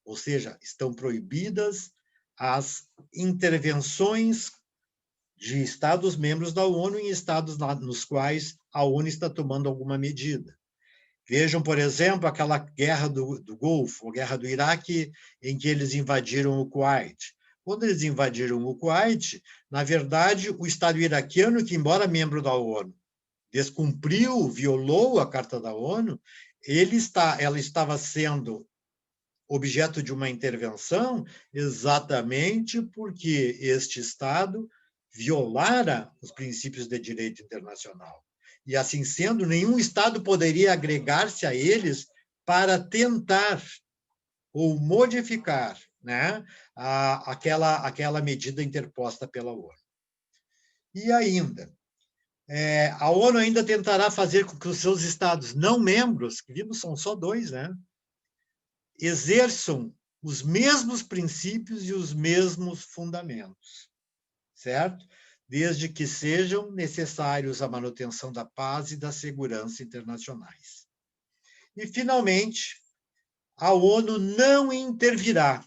Ou seja, estão proibidas as intervenções de Estados-membros da ONU em estados nos quais a ONU está tomando alguma medida. Vejam, por exemplo, aquela guerra do Golfo, a guerra do Iraque, em que eles invadiram o Kuwait. Quando eles invadiram o Kuwait, na verdade, o Estado iraquiano, que, embora membro da ONU, descumpriu, violou a Carta da ONU, ela estava sendo objeto de uma intervenção exatamente porque este Estado violara os princípios de direito internacional. E, assim sendo, nenhum Estado poderia agregar-se a eles para tentar ou modificar, né, aquela medida interposta pela ONU. E ainda, a ONU ainda tentará fazer com que os seus Estados não membros, que vimos são só 2, né, exerçam os mesmos princípios e os mesmos fundamentos. certo? Desde que sejam necessários à manutenção da paz e da segurança internacionais. E, finalmente, a ONU não intervirá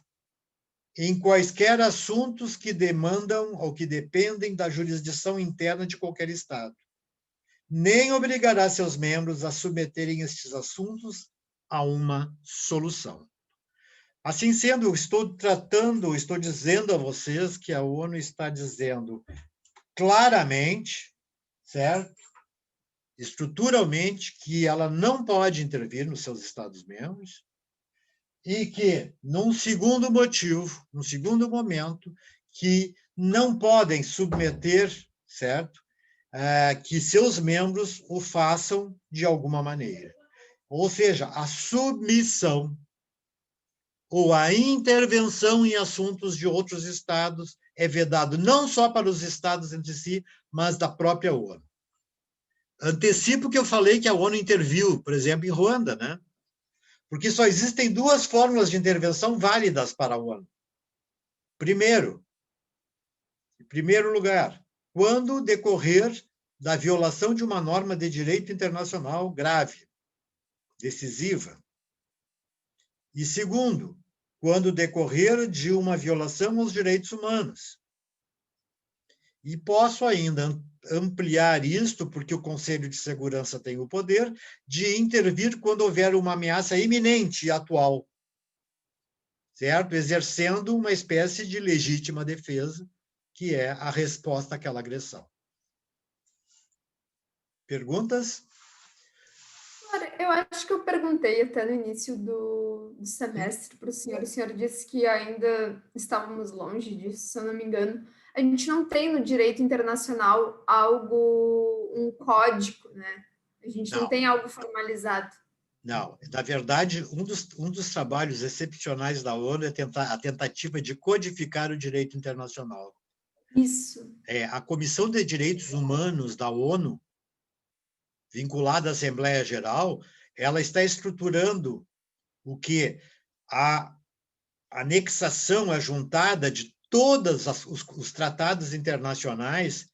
em quaisquer assuntos que demandam ou que dependem da jurisdição interna de qualquer Estado, nem obrigará seus membros a submeterem estes assuntos a uma solução. Assim sendo, eu estou dizendo a vocês que a ONU está dizendo claramente, certo? Estruturalmente, que ela não pode intervir nos seus Estados-membros e que, num segundo motivo, num segundo momento, que não podem submeter, certo? Que seus membros o façam de alguma maneira. Ou seja, a submissão ou a intervenção em assuntos de outros estados é vedado não só para os estados entre si, mas da própria ONU. Antecipo que eu falei que a ONU interviu, por exemplo, em Ruanda, né? Porque só existem duas fórmulas de intervenção válidas para a ONU. Primeiro, em primeiro lugar, quando decorrer da violação de uma norma de direito internacional grave, decisiva. E segundo, quando decorrer de uma violação aos direitos humanos. E posso ainda ampliar isto, porque o Conselho de Segurança tem o poder de intervir quando houver uma ameaça iminente e atual, certo? Exercendo uma espécie de legítima defesa, que é a resposta àquela agressão. Perguntas? Eu acho que eu perguntei até no início do semestre para o senhor disse que ainda estávamos longe disso, se eu não me engano. A gente não tem no direito internacional um código, né? A gente não tem algo formalizado. Não, na verdade, um dos trabalhos excepcionais da ONU é a tentativa de codificar o direito internacional. Isso. A Comissão de Direitos Humanos da ONU, vinculada à Assembleia Geral, ela está estruturando o que a anexação, a juntada de todos os tratados internacionais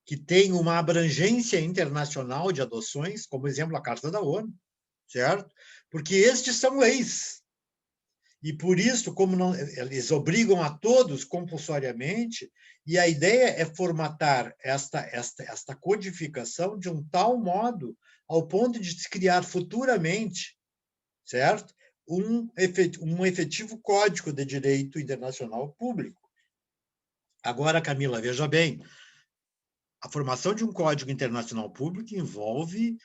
que têm uma abrangência internacional de adoções, como exemplo a Carta da ONU, certo? Porque estes são leis. E por isso, como não, eles obrigam a todos compulsoriamente, e a ideia é formatar esta codificação de um tal modo ao ponto de se criar futuramente, certo? Um efetivo código de direito internacional público. Agora, Camila, veja bem, a formação de um código internacional público envolve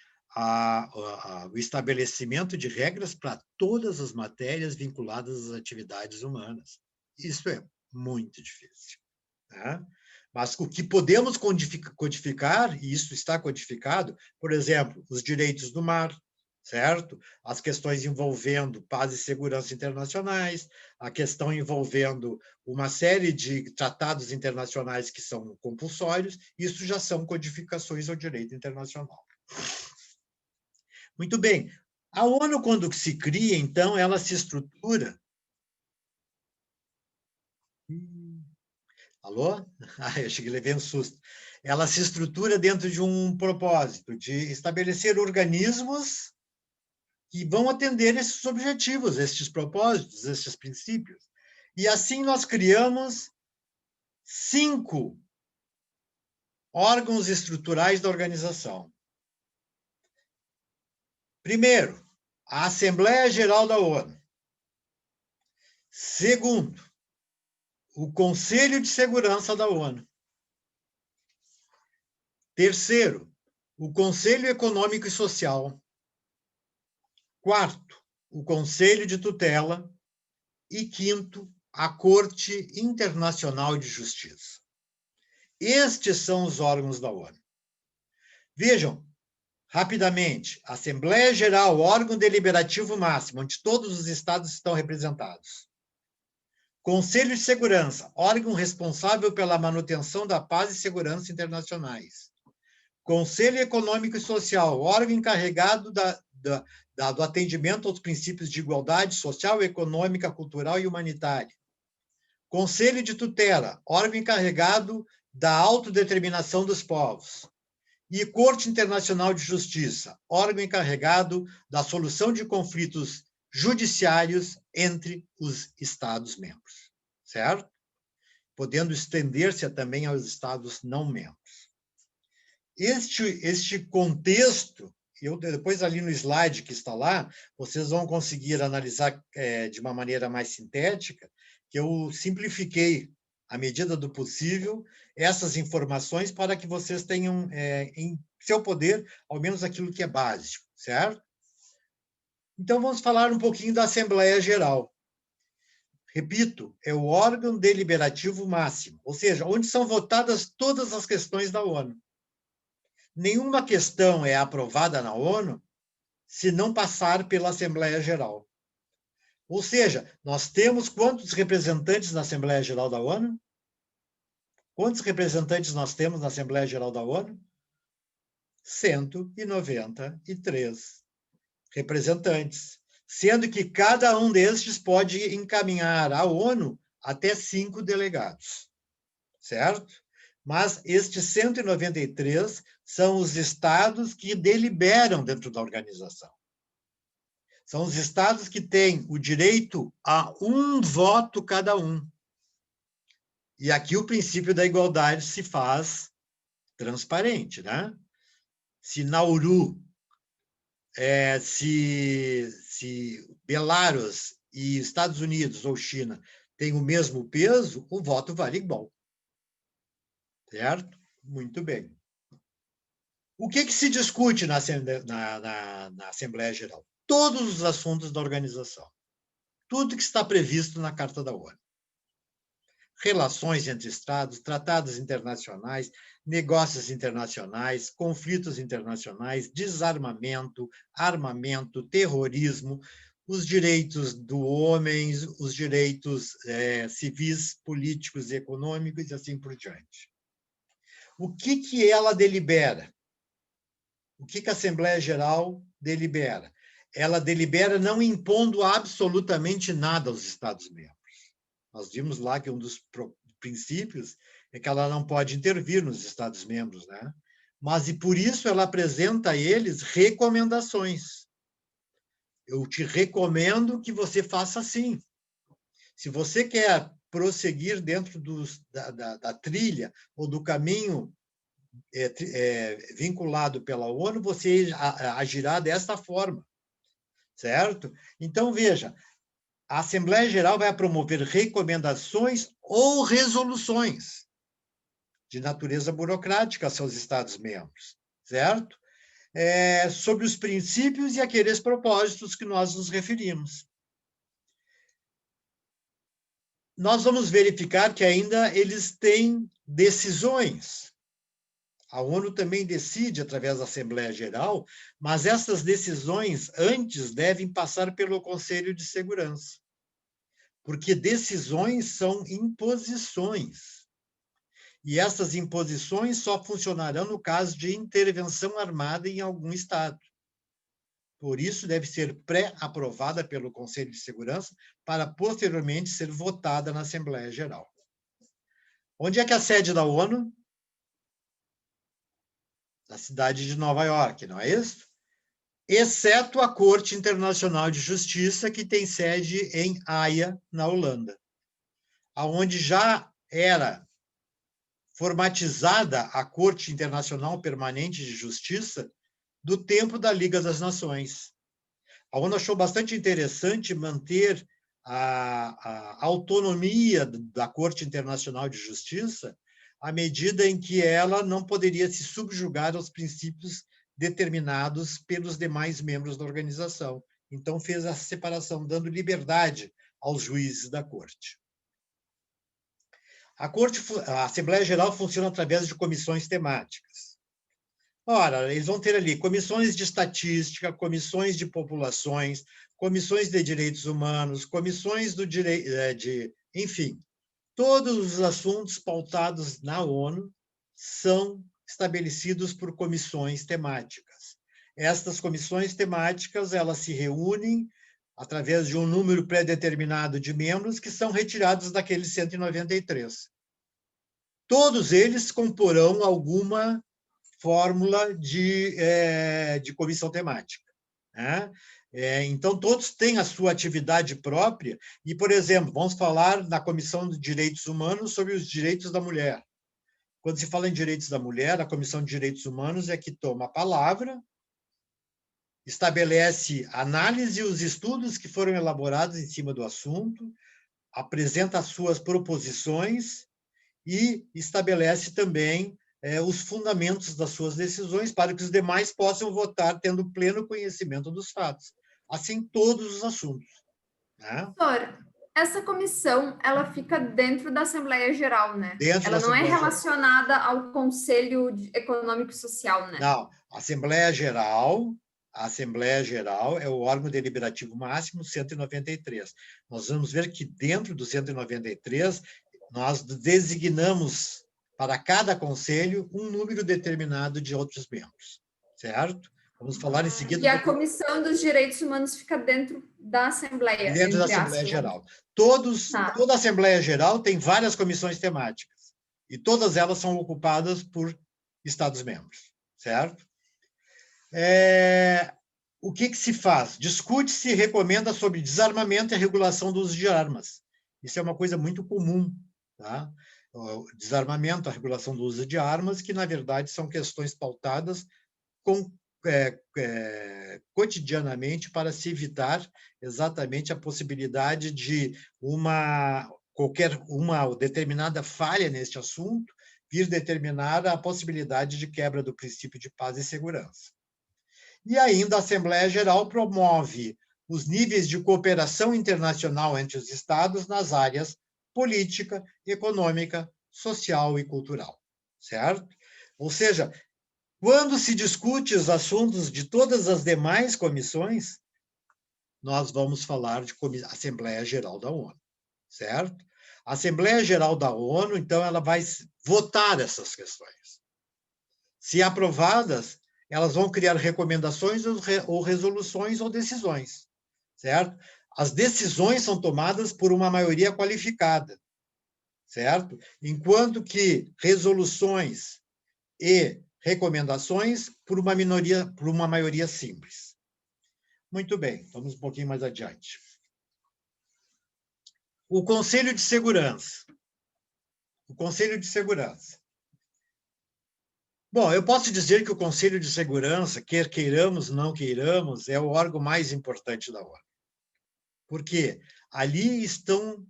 o estabelecimento de regras para todas as matérias vinculadas às atividades humanas. Isso é muito difícil. Né? Mas o que podemos codificar, e isso está codificado, por exemplo, os direitos do mar, certo? As questões envolvendo paz e segurança internacionais, a questão envolvendo uma série de tratados internacionais que são compulsórios, isso já são codificações ao direito internacional. Muito bem. A ONU, quando se cria, então, ela se estrutura... Alô? Eu achei que levei um susto. Ela se estrutura dentro de um propósito de estabelecer organismos que vão atender esses objetivos, estes propósitos, estes princípios. E assim nós criamos 5 órgãos estruturais da organização. Primeiro, a Assembleia Geral da ONU. Segundo, o Conselho de Segurança da ONU. Terceiro, o Conselho Econômico e Social. Quarto, o Conselho de Tutela. E quinto, a Corte Internacional de Justiça. Estes são os órgãos da ONU. Vejam, rapidamente, Assembleia Geral, órgão deliberativo máximo, onde todos os estados estão representados. Conselho de Segurança, órgão responsável pela manutenção da paz e segurança internacionais. Conselho Econômico e Social, órgão encarregado do atendimento aos princípios de igualdade social, econômica, cultural e humanitária. Conselho de Tutela, órgão encarregado da autodeterminação dos povos, e Corte Internacional de Justiça, órgão encarregado da solução de conflitos judiciários entre os Estados-membros, certo? Podendo estender-se também aos Estados não-membros. Este contexto, eu depois ali no slide que está lá, vocês vão conseguir analisar de uma maneira mais sintética, que eu simplifiquei, à medida do possível, essas informações para que vocês tenham em seu poder, ao menos aquilo que é básico, certo? Então, vamos falar um pouquinho da Assembleia Geral. Repito, é o órgão deliberativo máximo, ou seja, onde são votadas todas as questões da ONU. Nenhuma questão é aprovada na ONU se não passar pela Assembleia Geral. Ou seja, nós temos quantos representantes na Assembleia Geral da ONU? Quantos representantes nós temos na Assembleia Geral da ONU? 193 representantes, sendo que cada um destes pode encaminhar à ONU até 5 delegados, certo? Mas estes 193 são os estados que deliberam dentro da organização. São os estados que têm o direito a um voto cada um. E aqui o princípio da igualdade se faz transparente, né? Se Nauru, se Belarus e Estados Unidos ou China têm o mesmo peso, o voto vale igual. Certo? Muito bem. O que se discute na Assembleia Geral? Todos os assuntos da organização. Tudo que está previsto na Carta da ONU. Relações entre Estados, tratados internacionais, negócios internacionais, conflitos internacionais, desarmamento, armamento, terrorismo, os direitos do homem, os direitos civis, políticos e econômicos, e assim por diante. O que ela delibera? O que a Assembleia Geral delibera? Ela delibera não impondo absolutamente nada aos Estados-membros. Nós vimos lá que um dos princípios é que ela não pode intervir nos Estados-membros, né? Mas, e por isso, ela apresenta a eles recomendações. Eu te recomendo que você faça assim. Se você quer prosseguir dentro da trilha ou do caminho vinculado pela ONU, você agirá desta forma, certo? Então, veja, a Assembleia Geral vai promover recomendações ou resoluções de natureza burocrática a seus Estados-membros, certo? Sobre os princípios e aqueles propósitos que nós nos referimos. Nós vamos verificar que ainda eles têm decisões. A ONU também decide através da Assembleia Geral, mas essas decisões antes devem passar pelo Conselho de Segurança, porque decisões são imposições. E essas imposições só funcionarão no caso de intervenção armada em algum Estado. Por isso, deve ser pré-aprovada pelo Conselho de Segurança para, posteriormente, ser votada na Assembleia Geral. Onde é que é a sede da ONU? Na cidade de Nova York, não é isso? Exceto a Corte Internacional de Justiça, que tem sede em Haia, na Holanda, onde já era formatizada a Corte Internacional Permanente de Justiça do tempo da Liga das Nações. A ONU achou bastante interessante manter a autonomia da Corte Internacional de Justiça à medida em que ela não poderia se subjugar aos princípios determinados pelos demais membros da organização. Então, fez essa separação, dando liberdade aos juízes da Corte. A Assembleia Geral funciona através de comissões temáticas. Ora, eles vão ter ali comissões de estatística, comissões de populações, comissões de direitos humanos, comissões do direito, enfim, todos os assuntos pautados na ONU são estabelecidos por comissões temáticas. Estas comissões temáticas, elas se reúnem através de um número pré-determinado de membros que são retirados daqueles 193. todos eles comporão alguma fórmula de comissão temática, né? Então, todos têm a sua atividade própria e, por exemplo, vamos falar na Comissão de Direitos Humanos sobre os direitos da mulher. Quando se fala em direitos da mulher, a Comissão de Direitos Humanos é que toma a palavra, estabelece análise e os estudos que foram elaborados em cima do assunto, apresenta as suas proposições e estabelece também os fundamentos das suas decisões para que os demais possam votar tendo pleno conhecimento dos fatos. Assim, todos os assuntos. Né? Doutora, essa comissão, ela fica dentro da Assembleia Geral, né? Ela não é relacionada ao Conselho Econômico e Social, né? Não, a Assembleia Geral é o órgão deliberativo máximo 193. Nós vamos ver que dentro do 193, nós designamos para cada conselho um número determinado de outros membros, certo? Vamos falar em seguida... E a Comissão dos Direitos Humanos fica dentro da Assembleia. Dentro da Assembleia Geral. Toda a Assembleia Geral tem várias comissões temáticas, e todas elas são ocupadas por Estados-membros, certo? O que se faz? Discute-se e recomenda sobre desarmamento e regulação do uso de armas. Isso é uma coisa muito comum, tá? O desarmamento, a regulação do uso de armas, que, na verdade, são questões pautadas cotidianamente para se evitar exatamente a possibilidade de uma determinada falha neste assunto vir determinar a possibilidade de quebra do princípio de paz e segurança. E ainda a Assembleia Geral promove os níveis de cooperação internacional entre os Estados nas áreas política, econômica, social e cultural, certo? Ou seja, quando se discute os assuntos de todas as demais comissões, nós vamos falar de Assembleia Geral da ONU, certo? A Assembleia Geral da ONU, então, ela vai votar essas questões. Se aprovadas, elas vão criar recomendações ou resoluções ou decisões, certo? As decisões são tomadas por uma maioria qualificada, certo? Enquanto que resoluções e recomendações por uma maioria simples. Muito bem, vamos um pouquinho mais adiante. O Conselho de Segurança. O Conselho de Segurança. Bom, eu posso dizer que o Conselho de Segurança, quer queiramos, não queiramos, é o órgão mais importante da ONU. Porque ali estão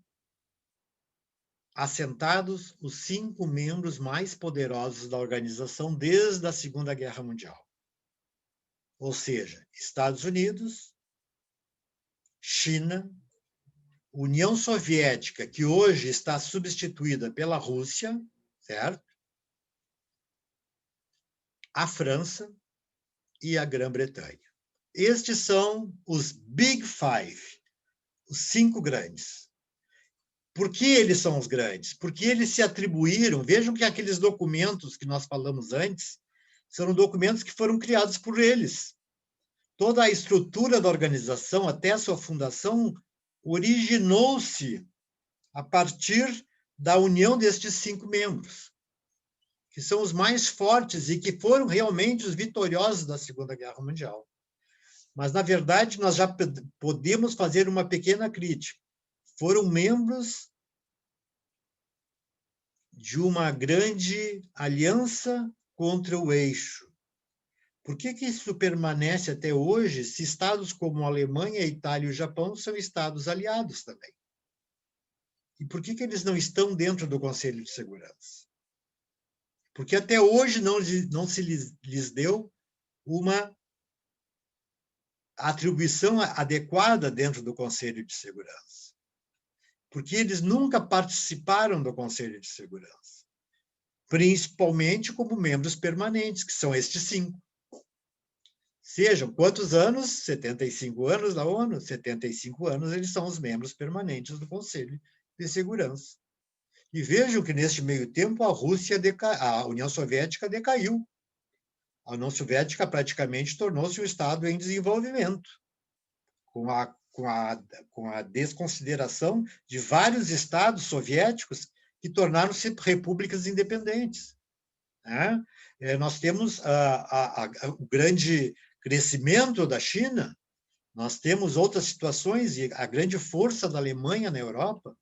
assentados os 5 membros mais poderosos da organização desde a Segunda Guerra Mundial. Ou seja, Estados Unidos, China, União Soviética, que hoje está substituída pela Rússia, certo? A França e a Grã-Bretanha. Estes são os Big Five, os 5 grandes. Por que eles são os grandes? Porque eles se atribuíram, vejam que aqueles documentos que nós falamos antes, são documentos que foram criados por eles. Toda a estrutura da organização, até a sua fundação, originou-se a partir da união destes 5 membros, que são os mais fortes e que foram realmente os vitoriosos da Segunda Guerra Mundial. Mas, na verdade, nós já podemos fazer uma pequena crítica. Foram membros de uma grande aliança contra o eixo. Por que isso permanece até hoje, se estados como a Alemanha, a Itália e o Japão são estados aliados também? E por que eles não estão dentro do Conselho de Segurança? Porque até hoje não se lhes deu uma atribuição adequada dentro do Conselho de Segurança. Porque eles nunca participaram do Conselho de Segurança, principalmente como membros permanentes, que são estes 5. Sejam quantos anos? 75 anos da ONU? 75 anos eles são os membros permanentes do Conselho de Segurança. E vejam que, neste meio tempo, a União Soviética decaiu. A União Soviética praticamente tornou-se um Estado em desenvolvimento, com a desconsideração de vários Estados soviéticos que tornaram-se repúblicas independentes. Né? Nós temos o grande crescimento da China, nós temos outras situações, e a grande força da Alemanha na Europa,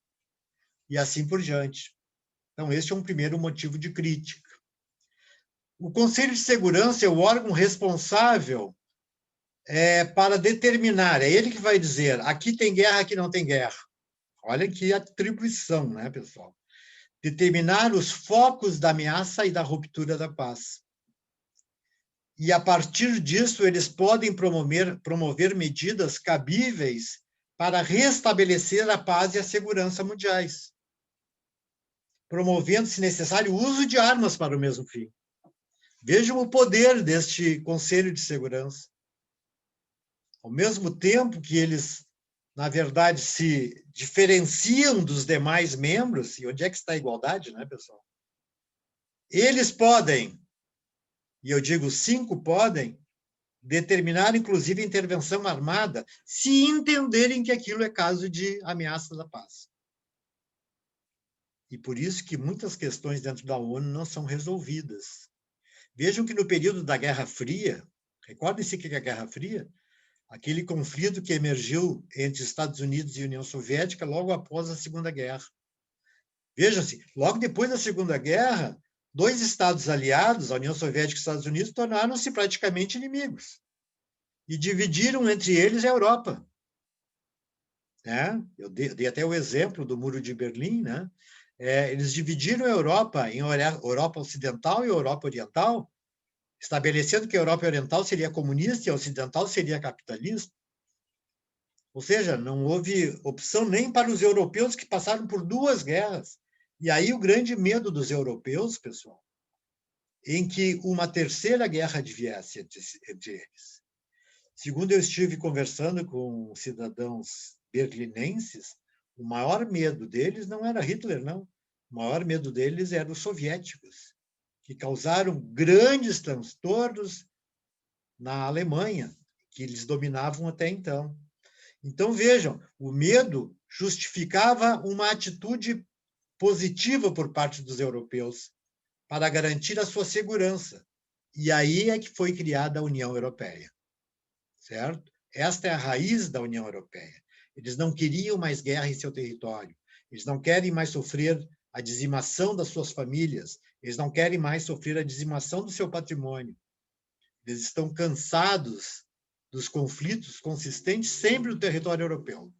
e assim por diante. Então, este é um primeiro motivo de crítica. O Conselho de Segurança é o órgão responsável para determinar, é ele que vai dizer, aqui tem guerra, aqui não tem guerra. Olha que atribuição, né, pessoal? Determinar os focos da ameaça e da ruptura da paz. E, a partir disso, eles podem promover medidas cabíveis para restabelecer a paz e a segurança mundiais, promovendo, se necessário, o uso de armas para o mesmo fim. Vejam o poder deste Conselho de Segurança. Ao mesmo tempo que eles, na verdade, se diferenciam dos demais membros, e onde é que está a igualdade, né, pessoal? Eles podem, e eu digo 5 podem, determinar, inclusive, intervenção armada, se entenderem que aquilo é caso de ameaça da paz. E por isso que muitas questões dentro da ONU não são resolvidas. Vejam que no período da Guerra Fria, recordem-se que a Guerra Fria, aquele conflito que emergiu entre Estados Unidos e União Soviética logo após a Segunda Guerra. Vejam-se, logo depois da Segunda Guerra, 2 estados aliados, a União Soviética e os Estados Unidos, tornaram-se praticamente inimigos e dividiram entre eles a Europa. Eu dei até o exemplo do Muro de Berlim, né? Eles dividiram a Europa em Europa Ocidental e Europa Oriental, estabelecendo que a Europa Oriental seria comunista e a Ocidental seria capitalista. Ou seja, não houve opção nem para os europeus que passaram por 2 guerras. E aí o grande medo dos europeus, pessoal, em que uma terceira guerra viesse entre eles. Segundo eu estive conversando com cidadãos berlinenses, o maior medo deles não era Hitler, não. O maior medo deles eram os soviéticos, que causaram grandes transtornos na Alemanha, que eles dominavam até então. Então, vejam, o medo justificava uma atitude positiva por parte dos europeus para garantir a sua segurança. E aí é que foi criada a União Europeia, certo? Esta é a raiz da União Europeia. Eles não queriam mais guerra em seu território. Eles não querem mais sofrer a dizimação das suas famílias. Eles não querem mais sofrer a dizimação do seu patrimônio. Eles estão cansados dos conflitos consistentes sempre no território europeu.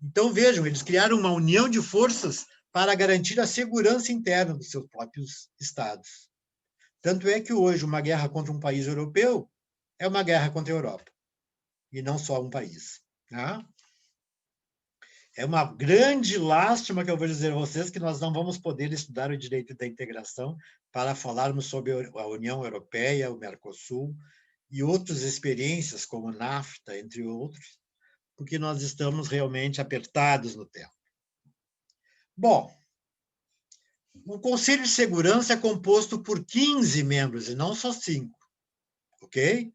Então, vejam, eles criaram uma união de forças para garantir a segurança interna dos seus próprios estados. Tanto é que hoje uma guerra contra um país europeu é uma guerra contra a Europa, e não só um país. Tá? É uma grande lástima que eu vou dizer a vocês que nós não vamos poder estudar o direito da integração para falarmos sobre a União Europeia, o Mercosul e outras experiências como NAFTA, entre outros, porque nós estamos realmente apertados no tempo. Bom, o Conselho de Segurança é composto por 15 membros e não só 5, ok?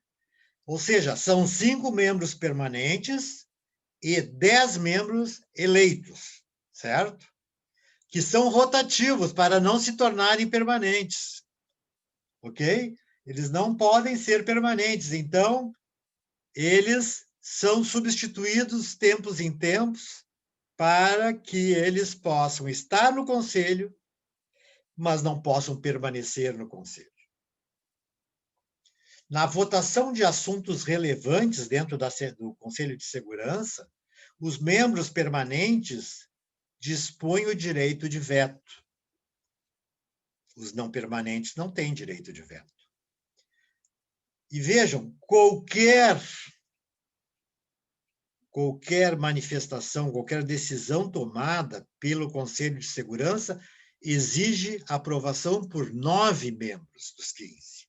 Ou seja, são 5 membros permanentes e 10 membros eleitos, certo? Que são rotativos para não se tornarem permanentes, ok? Eles não podem ser permanentes, então eles são substituídos tempos em tempos para que eles possam estar no Conselho, mas não possam permanecer no Conselho. Na votação de assuntos relevantes dentro do Conselho de Segurança, os membros permanentes dispõem o direito de veto. Os não permanentes não têm direito de veto. E vejam, qualquer manifestação, qualquer decisão tomada pelo Conselho de Segurança exige aprovação por 9 membros dos 15.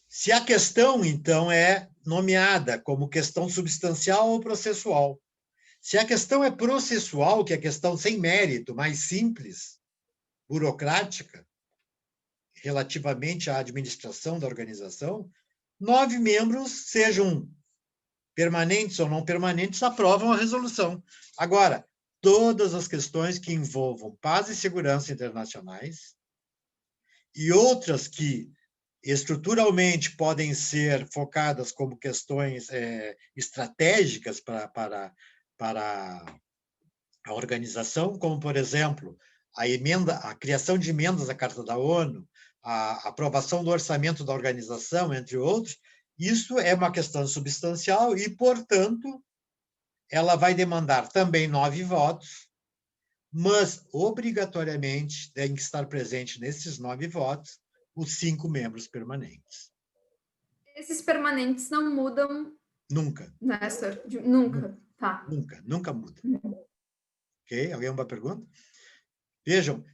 Se a questão, então, é nomeada como questão substancial ou processual. Se a questão é processual, que é a questão sem mérito, mais simples, burocrática, relativamente à administração da organização, 9 membros, sejam permanentes ou não permanentes, aprovam a resolução. Agora, todas as questões que envolvam paz e segurança internacionais e outras que estruturalmente podem ser focadas como questões estratégicas para a organização, como, por exemplo, a criação de emendas à Carta da ONU, a aprovação do orçamento da organização, entre outros. Isso é uma questão substancial e, portanto, ela vai demandar também 9 votos, mas, obrigatoriamente, tem que estar presente nesses 9 votos os 5 membros permanentes. Esses permanentes não mudam... Nunca. Né, senhor? Nunca, tá. Nunca muda. Ok? Alguém uma pergunta? Vejam,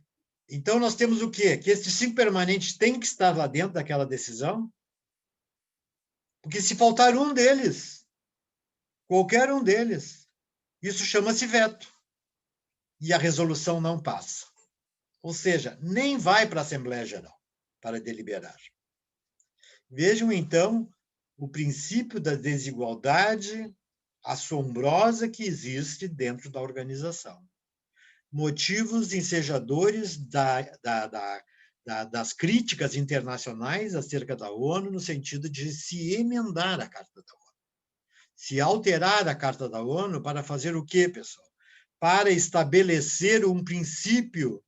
então nós temos o quê? Que esses 5 permanentes têm que estar lá dentro daquela decisão, porque se faltar um deles, qualquer um deles, isso chama-se veto, e a resolução não passa. Ou seja, nem vai para a Assembleia Geral para deliberar. Vejam, então, o princípio da desigualdade assombrosa que existe dentro da organização. Motivos ensejadores das críticas internacionais acerca da ONU, no sentido de se emendar a Carta da ONU. Se alterar a Carta da ONU para fazer o quê, pessoal? Para estabelecer um princípio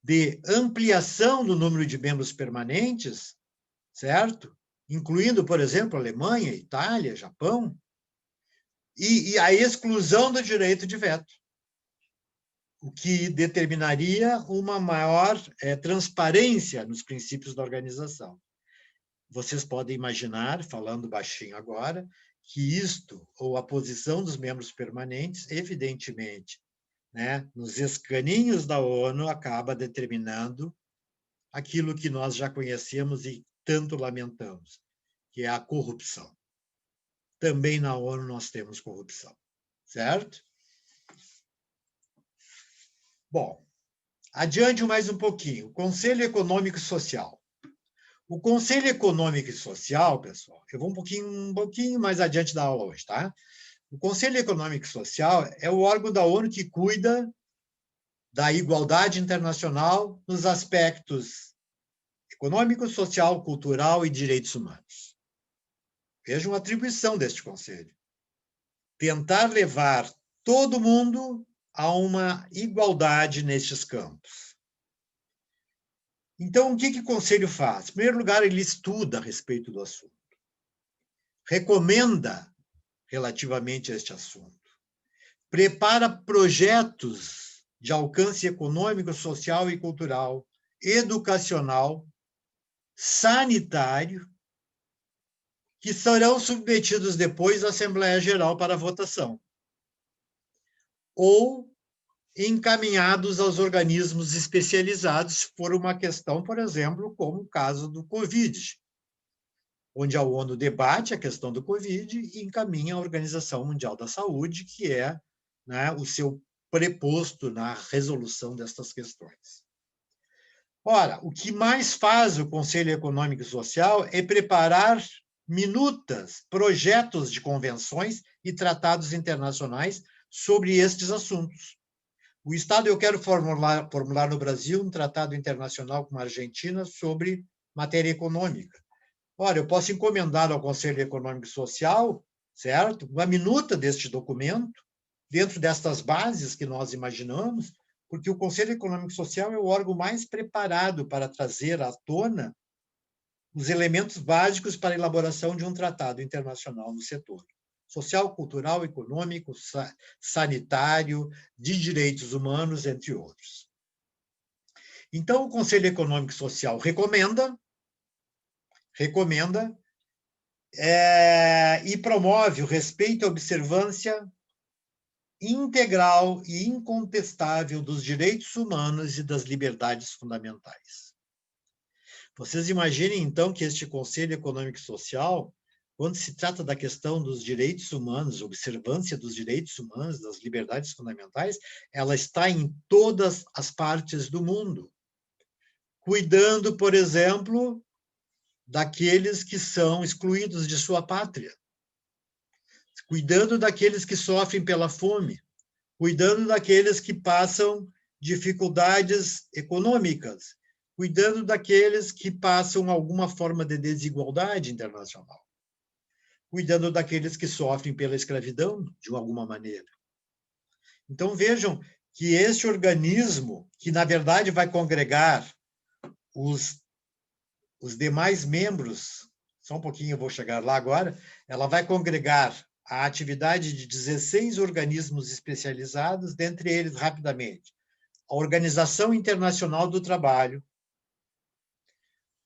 de ampliação do número de membros permanentes, certo? Incluindo, por exemplo, Alemanha, Itália, Japão, e a exclusão do direito de veto, o que determinaria uma maior transparência nos princípios da organização. Vocês podem imaginar, falando baixinho agora, que isto, ou a posição dos membros permanentes, evidentemente, né, nos escaninhos da ONU, acaba determinando aquilo que nós já conhecemos e tanto lamentamos, que é a corrupção. Também na ONU nós temos corrupção, certo? Bom, adiante mais um pouquinho. O Conselho Econômico e Social. O Conselho Econômico e Social, pessoal, eu vou um pouquinho mais adiante da aula hoje, tá? O Conselho Econômico e Social é o órgão da ONU que cuida da igualdade internacional nos aspectos econômico, social, cultural e direitos humanos. Vejam a atribuição deste conselho. Tentar levar todo mundo a uma igualdade nestes campos. Então, o que o conselho faz? Em primeiro lugar, ele estuda a respeito do assunto. Recomenda relativamente a este assunto. Prepara projetos de alcance econômico, social e cultural, educacional, sanitário, que serão submetidos depois à Assembleia Geral para votação, ou encaminhados aos organismos especializados, se for uma questão, por exemplo, como o caso do Covid, onde a ONU debate a questão do Covid e encaminha à Organização Mundial da Saúde, que é, né, o seu preposto na resolução destas questões. Ora, o que mais faz o Conselho Econômico e Social é preparar minutas, projetos de convenções e tratados internacionais sobre estes assuntos. O Estado, eu quero formular no Brasil um tratado internacional com a Argentina sobre matéria econômica. Ora, eu posso encomendar ao Conselho Econômico e Social, certo? Uma minuta deste documento, dentro destas bases que nós imaginamos, porque o Conselho Econômico e Social é o órgão mais preparado para trazer à tona os elementos básicos para a elaboração de um tratado internacional no setor social, cultural, econômico, sanitário, de direitos humanos, entre outros. Então, o Conselho Econômico e Social recomenda e promove o respeito e a observância integral e incontestável dos direitos humanos e das liberdades fundamentais. Vocês imaginem, então, que este Conselho Econômico e Social, quando se trata da questão dos direitos humanos, observância dos direitos humanos, das liberdades fundamentais, ela está em todas as partes do mundo, cuidando, por exemplo, daqueles que são excluídos de sua pátria, cuidando daqueles que sofrem pela fome, cuidando daqueles que passam dificuldades econômicas, cuidando daqueles que passam alguma forma de desigualdade internacional, cuidando daqueles que sofrem pela escravidão, de alguma maneira. Então, vejam que este organismo, que, na verdade, vai congregar os demais membros, só um pouquinho, eu vou chegar lá agora, ela vai congregar a atividade de 16 organismos especializados, dentre eles, rapidamente, a Organização Internacional do Trabalho,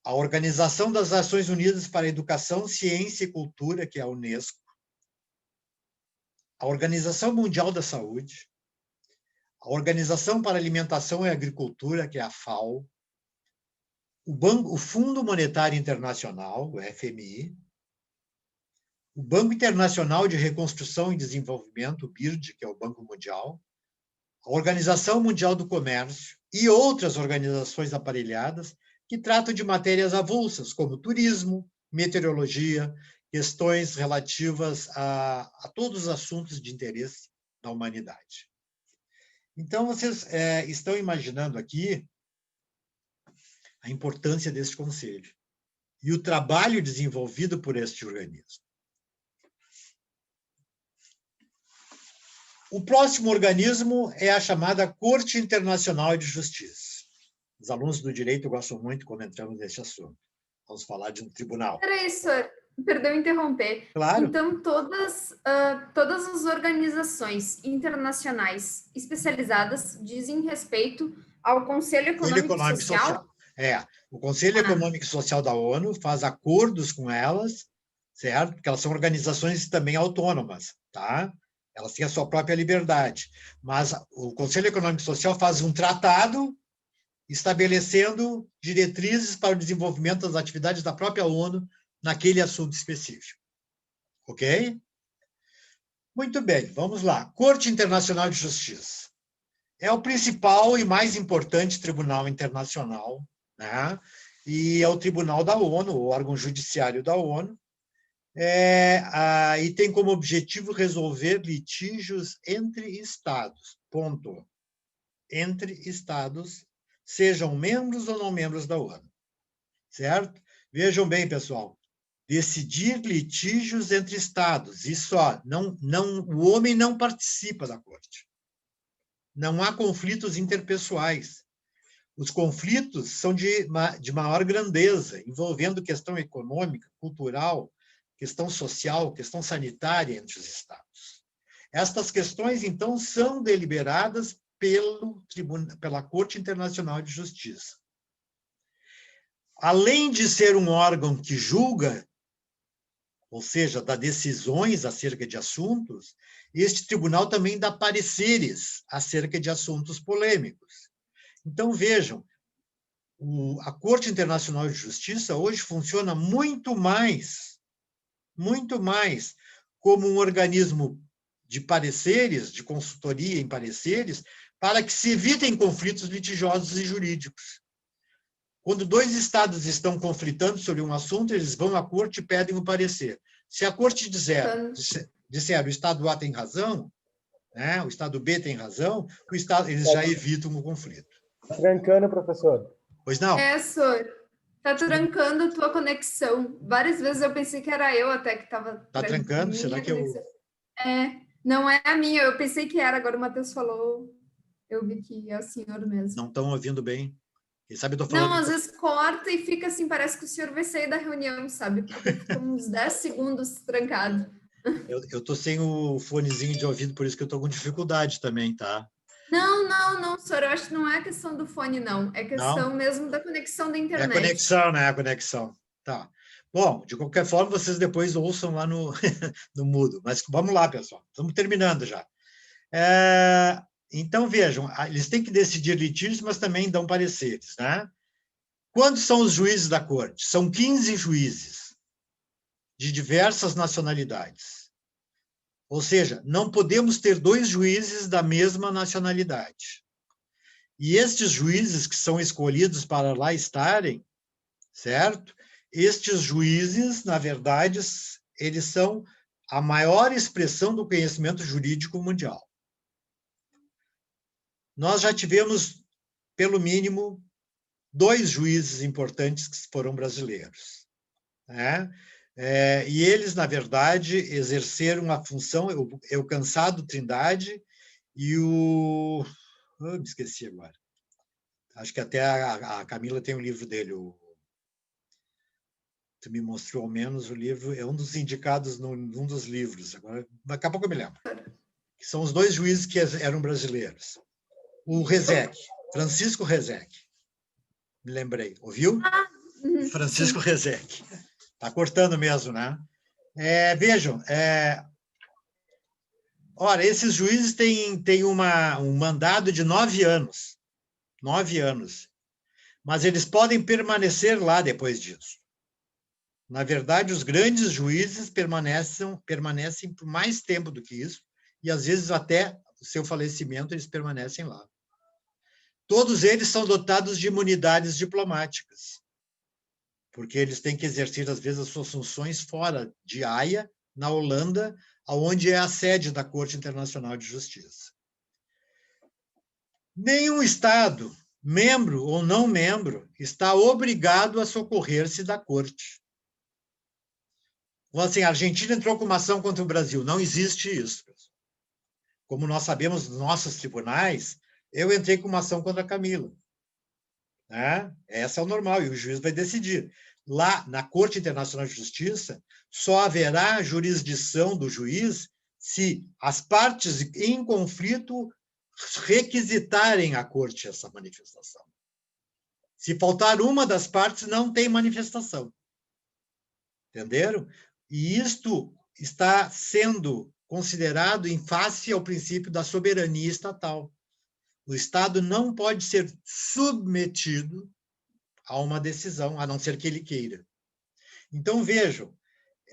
a Organização das Nações Unidas para a Educação, Ciência e Cultura, que é a Unesco, a Organização Mundial da Saúde, a Organização para a Alimentação e Agricultura, que é a FAO, o Fundo Monetário Internacional, o FMI, o Banco Internacional de Reconstrução e Desenvolvimento, o BIRD, que é o Banco Mundial, a Organização Mundial do Comércio e outras organizações aparelhadas que tratam de matérias avulsas, como turismo, meteorologia, questões relativas a todos os assuntos de interesse da humanidade. Então, vocês estão imaginando aqui a importância deste conselho e o trabalho desenvolvido por este organismo. O próximo organismo é a chamada Corte Internacional de Justiça. Os alunos do direito gostam muito quando entramos nesse assunto. Vamos falar de um tribunal. Era isso, perdão interromper. Claro. Então, todas as organizações internacionais especializadas dizem respeito ao Conselho Econômico e Social? O Conselho Econômico e Social da ONU faz acordos com elas, certo? Porque elas são organizações também autônomas, tá? Elas têm a sua própria liberdade. Mas o Conselho Econômico e Social faz um tratado estabelecendo diretrizes para o desenvolvimento das atividades da própria ONU naquele assunto específico. Ok? Muito bem, vamos lá. Corte Internacional de Justiça. É o principal e mais importante tribunal internacional, né? E é o tribunal da ONU, o órgão judiciário da ONU, e tem como objetivo resolver litígios entre Estados, ponto. Entre Estados, sejam membros ou não membros da ONU, certo? Vejam bem, pessoal, decidir litígios entre Estados, e só, o homem não participa da corte. Não há conflitos interpessoais. Os conflitos são de maior grandeza, envolvendo questão econômica, cultural, questão social, questão sanitária entre os Estados. Estas questões, então, são deliberadas pela Corte Internacional de Justiça. Além de ser um órgão que julga, ou seja, dá decisões acerca de assuntos, este tribunal também dá pareceres acerca de assuntos polêmicos. Então, vejam, a Corte Internacional de Justiça hoje funciona muito mais como um organismo de pareceres, de consultoria em pareceres, para que se evitem conflitos litigiosos e jurídicos. Quando dois estados estão conflitando sobre um assunto, eles vão à corte e pedem um parecer. Se a corte disser o estado A tem razão, né, o estado B tem razão, eles já evitam o conflito. Está trancando, professor. Pois não? Sor. Está trancando a tua conexão. Várias vezes eu pensei que era eu até que estava... Está trancando? Será que eu... Não é a minha. Eu pensei que era. Agora o Matheus falou. Eu vi que é o senhor mesmo. Não estão ouvindo bem. Quem sabe eu estou falando... Não, às vezes corta e fica assim, parece que o senhor vai sair da reunião, sabe? Porque fica uns 10 segundos trancado. Eu estou sem o fonezinho de ouvido, por isso que eu estou com dificuldade também, tá? Não, senhor, eu acho que não é questão do fone, não. É questão mesmo da conexão da internet. É a conexão, né? A conexão. Tá. Bom, de qualquer forma, vocês depois ouçam lá no mudo. Mas vamos lá, pessoal. Estamos terminando já. Então, vejam, eles têm que decidir litígios, mas também dão pareceres, né? Quantos são os juízes da corte? São 15 juízes de diversas nacionalidades. Ou seja, não podemos ter 2 juízes da mesma nacionalidade. E estes juízes que são escolhidos para lá estarem, certo? Estes juízes, na verdade, eles são a maior expressão do conhecimento jurídico mundial. nós já tivemos, pelo mínimo, 2 juízes importantes que foram brasileiros, né? E eles, na verdade, exerceram a função, o Cansado Trindade e o... me esqueci agora. Acho que até a Camila tem um livro dele. Tu me mostrou ao menos o livro, é um dos indicados num dos livros. Agora, daqui a pouco eu me lembro. Que são os 2 juízes que eram brasileiros. O Rezec, Francisco Rezec. Me lembrei. Ouviu? Francisco Rezec. Está cortando mesmo, né? Vejam, ora, esses juízes têm um mandado de 9 anos. 9 anos. Mas eles podem permanecer lá depois disso. Na verdade, os grandes juízes permanecem por mais tempo do que isso, e às vezes até o seu falecimento eles permanecem lá. Todos eles são dotados de imunidades diplomáticas, porque eles têm que exercer, às vezes, as suas funções fora de Haia, na Holanda, onde é a sede da Corte Internacional de Justiça. Nenhum Estado, membro ou não membro, está obrigado a socorrer-se da Corte. Então, assim, a Argentina entrou com uma ação contra o Brasil. Não existe isso. Como nós sabemos dos nossos tribunais, eu entrei com uma ação contra a Camila. Né? Essa é o normal, e o juiz vai decidir. Lá, na Corte Internacional de Justiça, só haverá jurisdição do juiz se as partes em conflito requisitarem à Corte essa manifestação. Se faltar uma das partes, não tem manifestação. Entenderam? E isto está sendo considerado em face ao princípio da soberania estatal. O Estado não pode ser submetido a uma decisão, a não ser que ele queira. Então, vejam,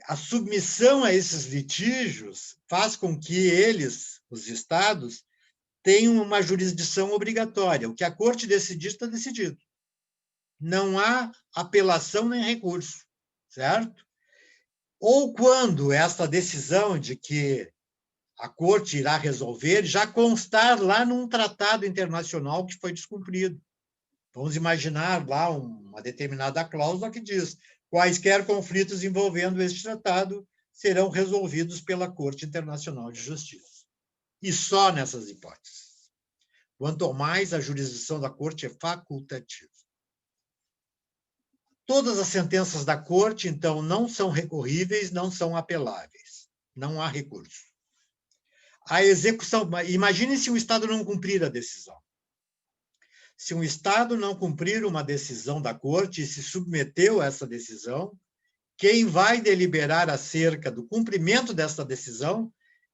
a submissão a esses litígios faz com que eles, os Estados, tenham uma jurisdição obrigatória. O que a Corte decidir, está decidido. Não há apelação nem recurso, certo? Ou quando esta decisão de que a Corte irá resolver já constar lá num tratado internacional que foi descumprido. Vamos imaginar lá uma determinada cláusula que diz: quaisquer conflitos envolvendo este tratado serão resolvidos pela Corte Internacional de Justiça. E só nessas hipóteses. Quanto mais, a jurisdição da Corte é facultativa. Todas as sentenças da Corte, então, não são recorríveis, não são apeláveis. Não há recurso. A execução... Imagine se o Estado não cumprir a decisão. Se um Estado não cumprir uma decisão da Corte e se submeteu a essa decisão, quem vai deliberar acerca do cumprimento dessa decisão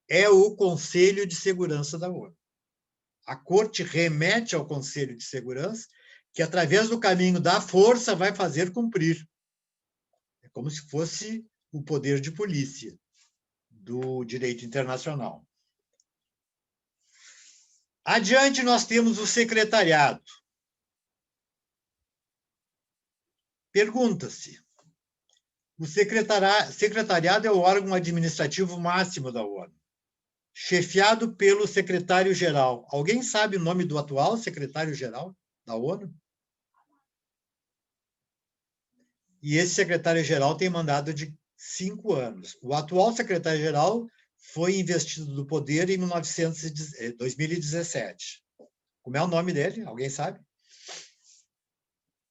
é o Conselho de Segurança da ONU. A Corte remete ao Conselho de Segurança, que, através do caminho da força, vai fazer cumprir. É como se fosse o poder de polícia do direito internacional. Adiante, nós temos o secretariado. Pergunta-se: o secretariado é o órgão administrativo máximo da ONU, chefiado pelo secretário-geral. Alguém sabe o nome do atual secretário-geral da ONU? E esse secretário-geral tem mandado de 5 anos. O atual secretário-geral foi investido do poder em 2017. Como é o nome dele? Alguém sabe?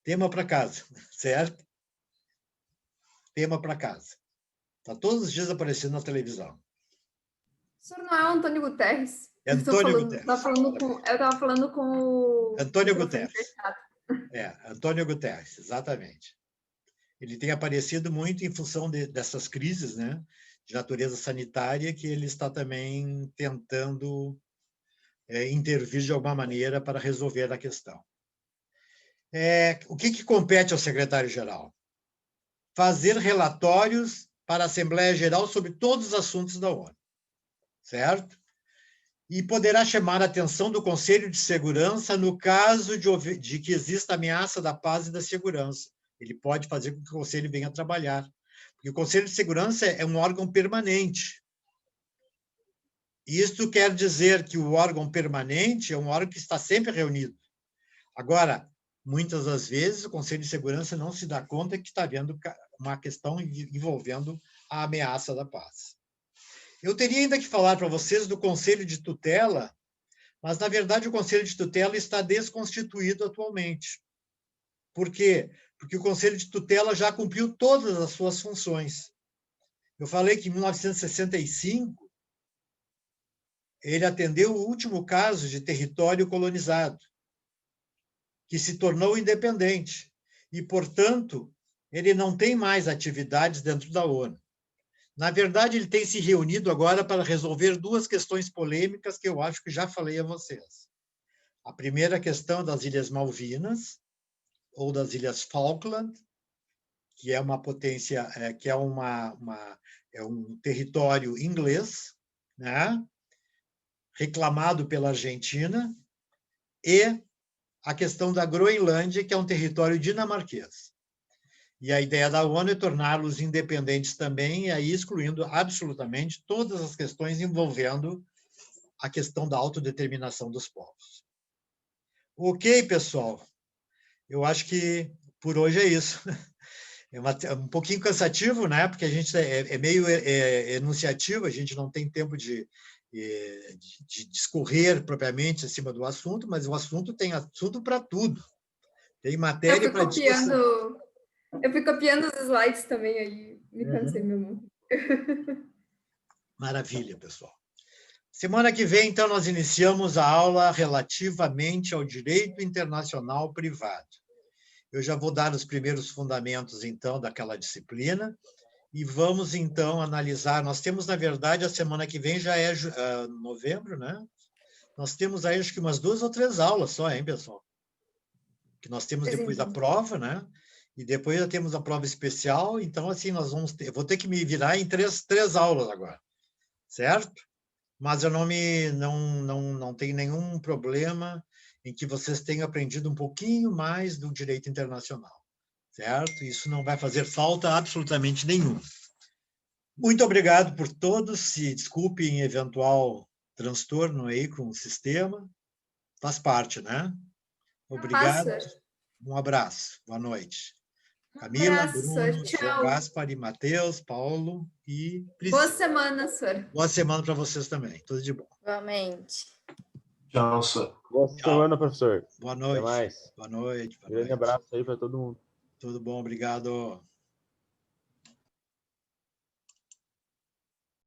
Tema para casa, certo? Tema para casa. Está todos os dias aparecendo na televisão. O senhor não é o Antônio Guterres? Antônio Guterres. Eu estava falando com o... Antônio Guterres. Antônio Guterres, exatamente. Ele tem aparecido muito em função dessas crises, né, de natureza sanitária, que ele está também tentando intervir de alguma maneira para resolver a questão. O que compete ao secretário-geral? Fazer relatórios para a Assembleia Geral sobre todos os assuntos da ONU, certo? E poderá chamar a atenção do Conselho de Segurança no caso de que exista ameaça da paz e da segurança. Ele pode fazer com que o Conselho venha trabalhar. Porque o Conselho de Segurança é um órgão permanente. Isto quer dizer que o órgão permanente é um órgão que está sempre reunido. Agora, muitas das vezes, o Conselho de Segurança não se dá conta que está havendo uma questão envolvendo a ameaça da paz. Eu teria ainda que falar para vocês do Conselho de Tutela, mas, na verdade, o Conselho de Tutela está desconstituído atualmente. Por quê? Porque o Conselho de Tutela já cumpriu todas as suas funções. Eu falei que, em 1965, ele atendeu o último caso de território colonizado, que se tornou independente. E, portanto, ele não tem mais atividades dentro da ONU. Na verdade, ele tem se reunido agora para resolver duas questões polêmicas que eu acho que já falei a vocês. A primeira questão das Ilhas Malvinas, ou das Ilhas Falkland, que é uma potência, que é um território inglês, né? Reclamado pela Argentina, e a questão da Groenlândia, que é um território dinamarquês. E a ideia da ONU é torná-los independentes também, e aí excluindo absolutamente todas as questões envolvendo a questão da autodeterminação dos povos. Ok, pessoal? Eu acho que por hoje é isso. É um pouquinho cansativo, né? Porque a gente é meio enunciativo, a gente não tem tempo de discorrer propriamente acima do assunto, mas o assunto tem assunto para tudo. Tem matéria para discussão. Eu fui copiando os slides também, aí me cansei mesmo. Maravilha, pessoal. Semana que vem, então, nós iniciamos a aula relativamente ao direito internacional privado. Eu já vou dar os primeiros fundamentos, então, daquela disciplina e vamos, então, analisar. Nós temos, na verdade, a semana que vem já é novembro, né? Nós temos aí, acho que umas 2 ou 3 aulas só, hein, pessoal? Que nós temos depois a prova, né? E depois já temos a prova especial, então, assim, eu vou ter que me virar em três aulas agora, certo? Mas eu não tenho nenhum problema em que vocês tenham aprendido um pouquinho mais do direito internacional, certo? Isso não vai fazer falta absolutamente nenhuma. Muito obrigado por todos, se desculpem eventual transtorno aí com o sistema, faz parte, né? Obrigado, um abraço, boa noite. Camila, Bruno, João Gaspar e Matheus, Paulo e Priscila. Boa semana, senhor. Boa semana para vocês também. Tudo de bom. Igualmente. Tchau, senhor. Boa semana, professor. Boa noite. Até mais. Boa noite. Grande abraço aí para todo mundo. Tudo bom, obrigado.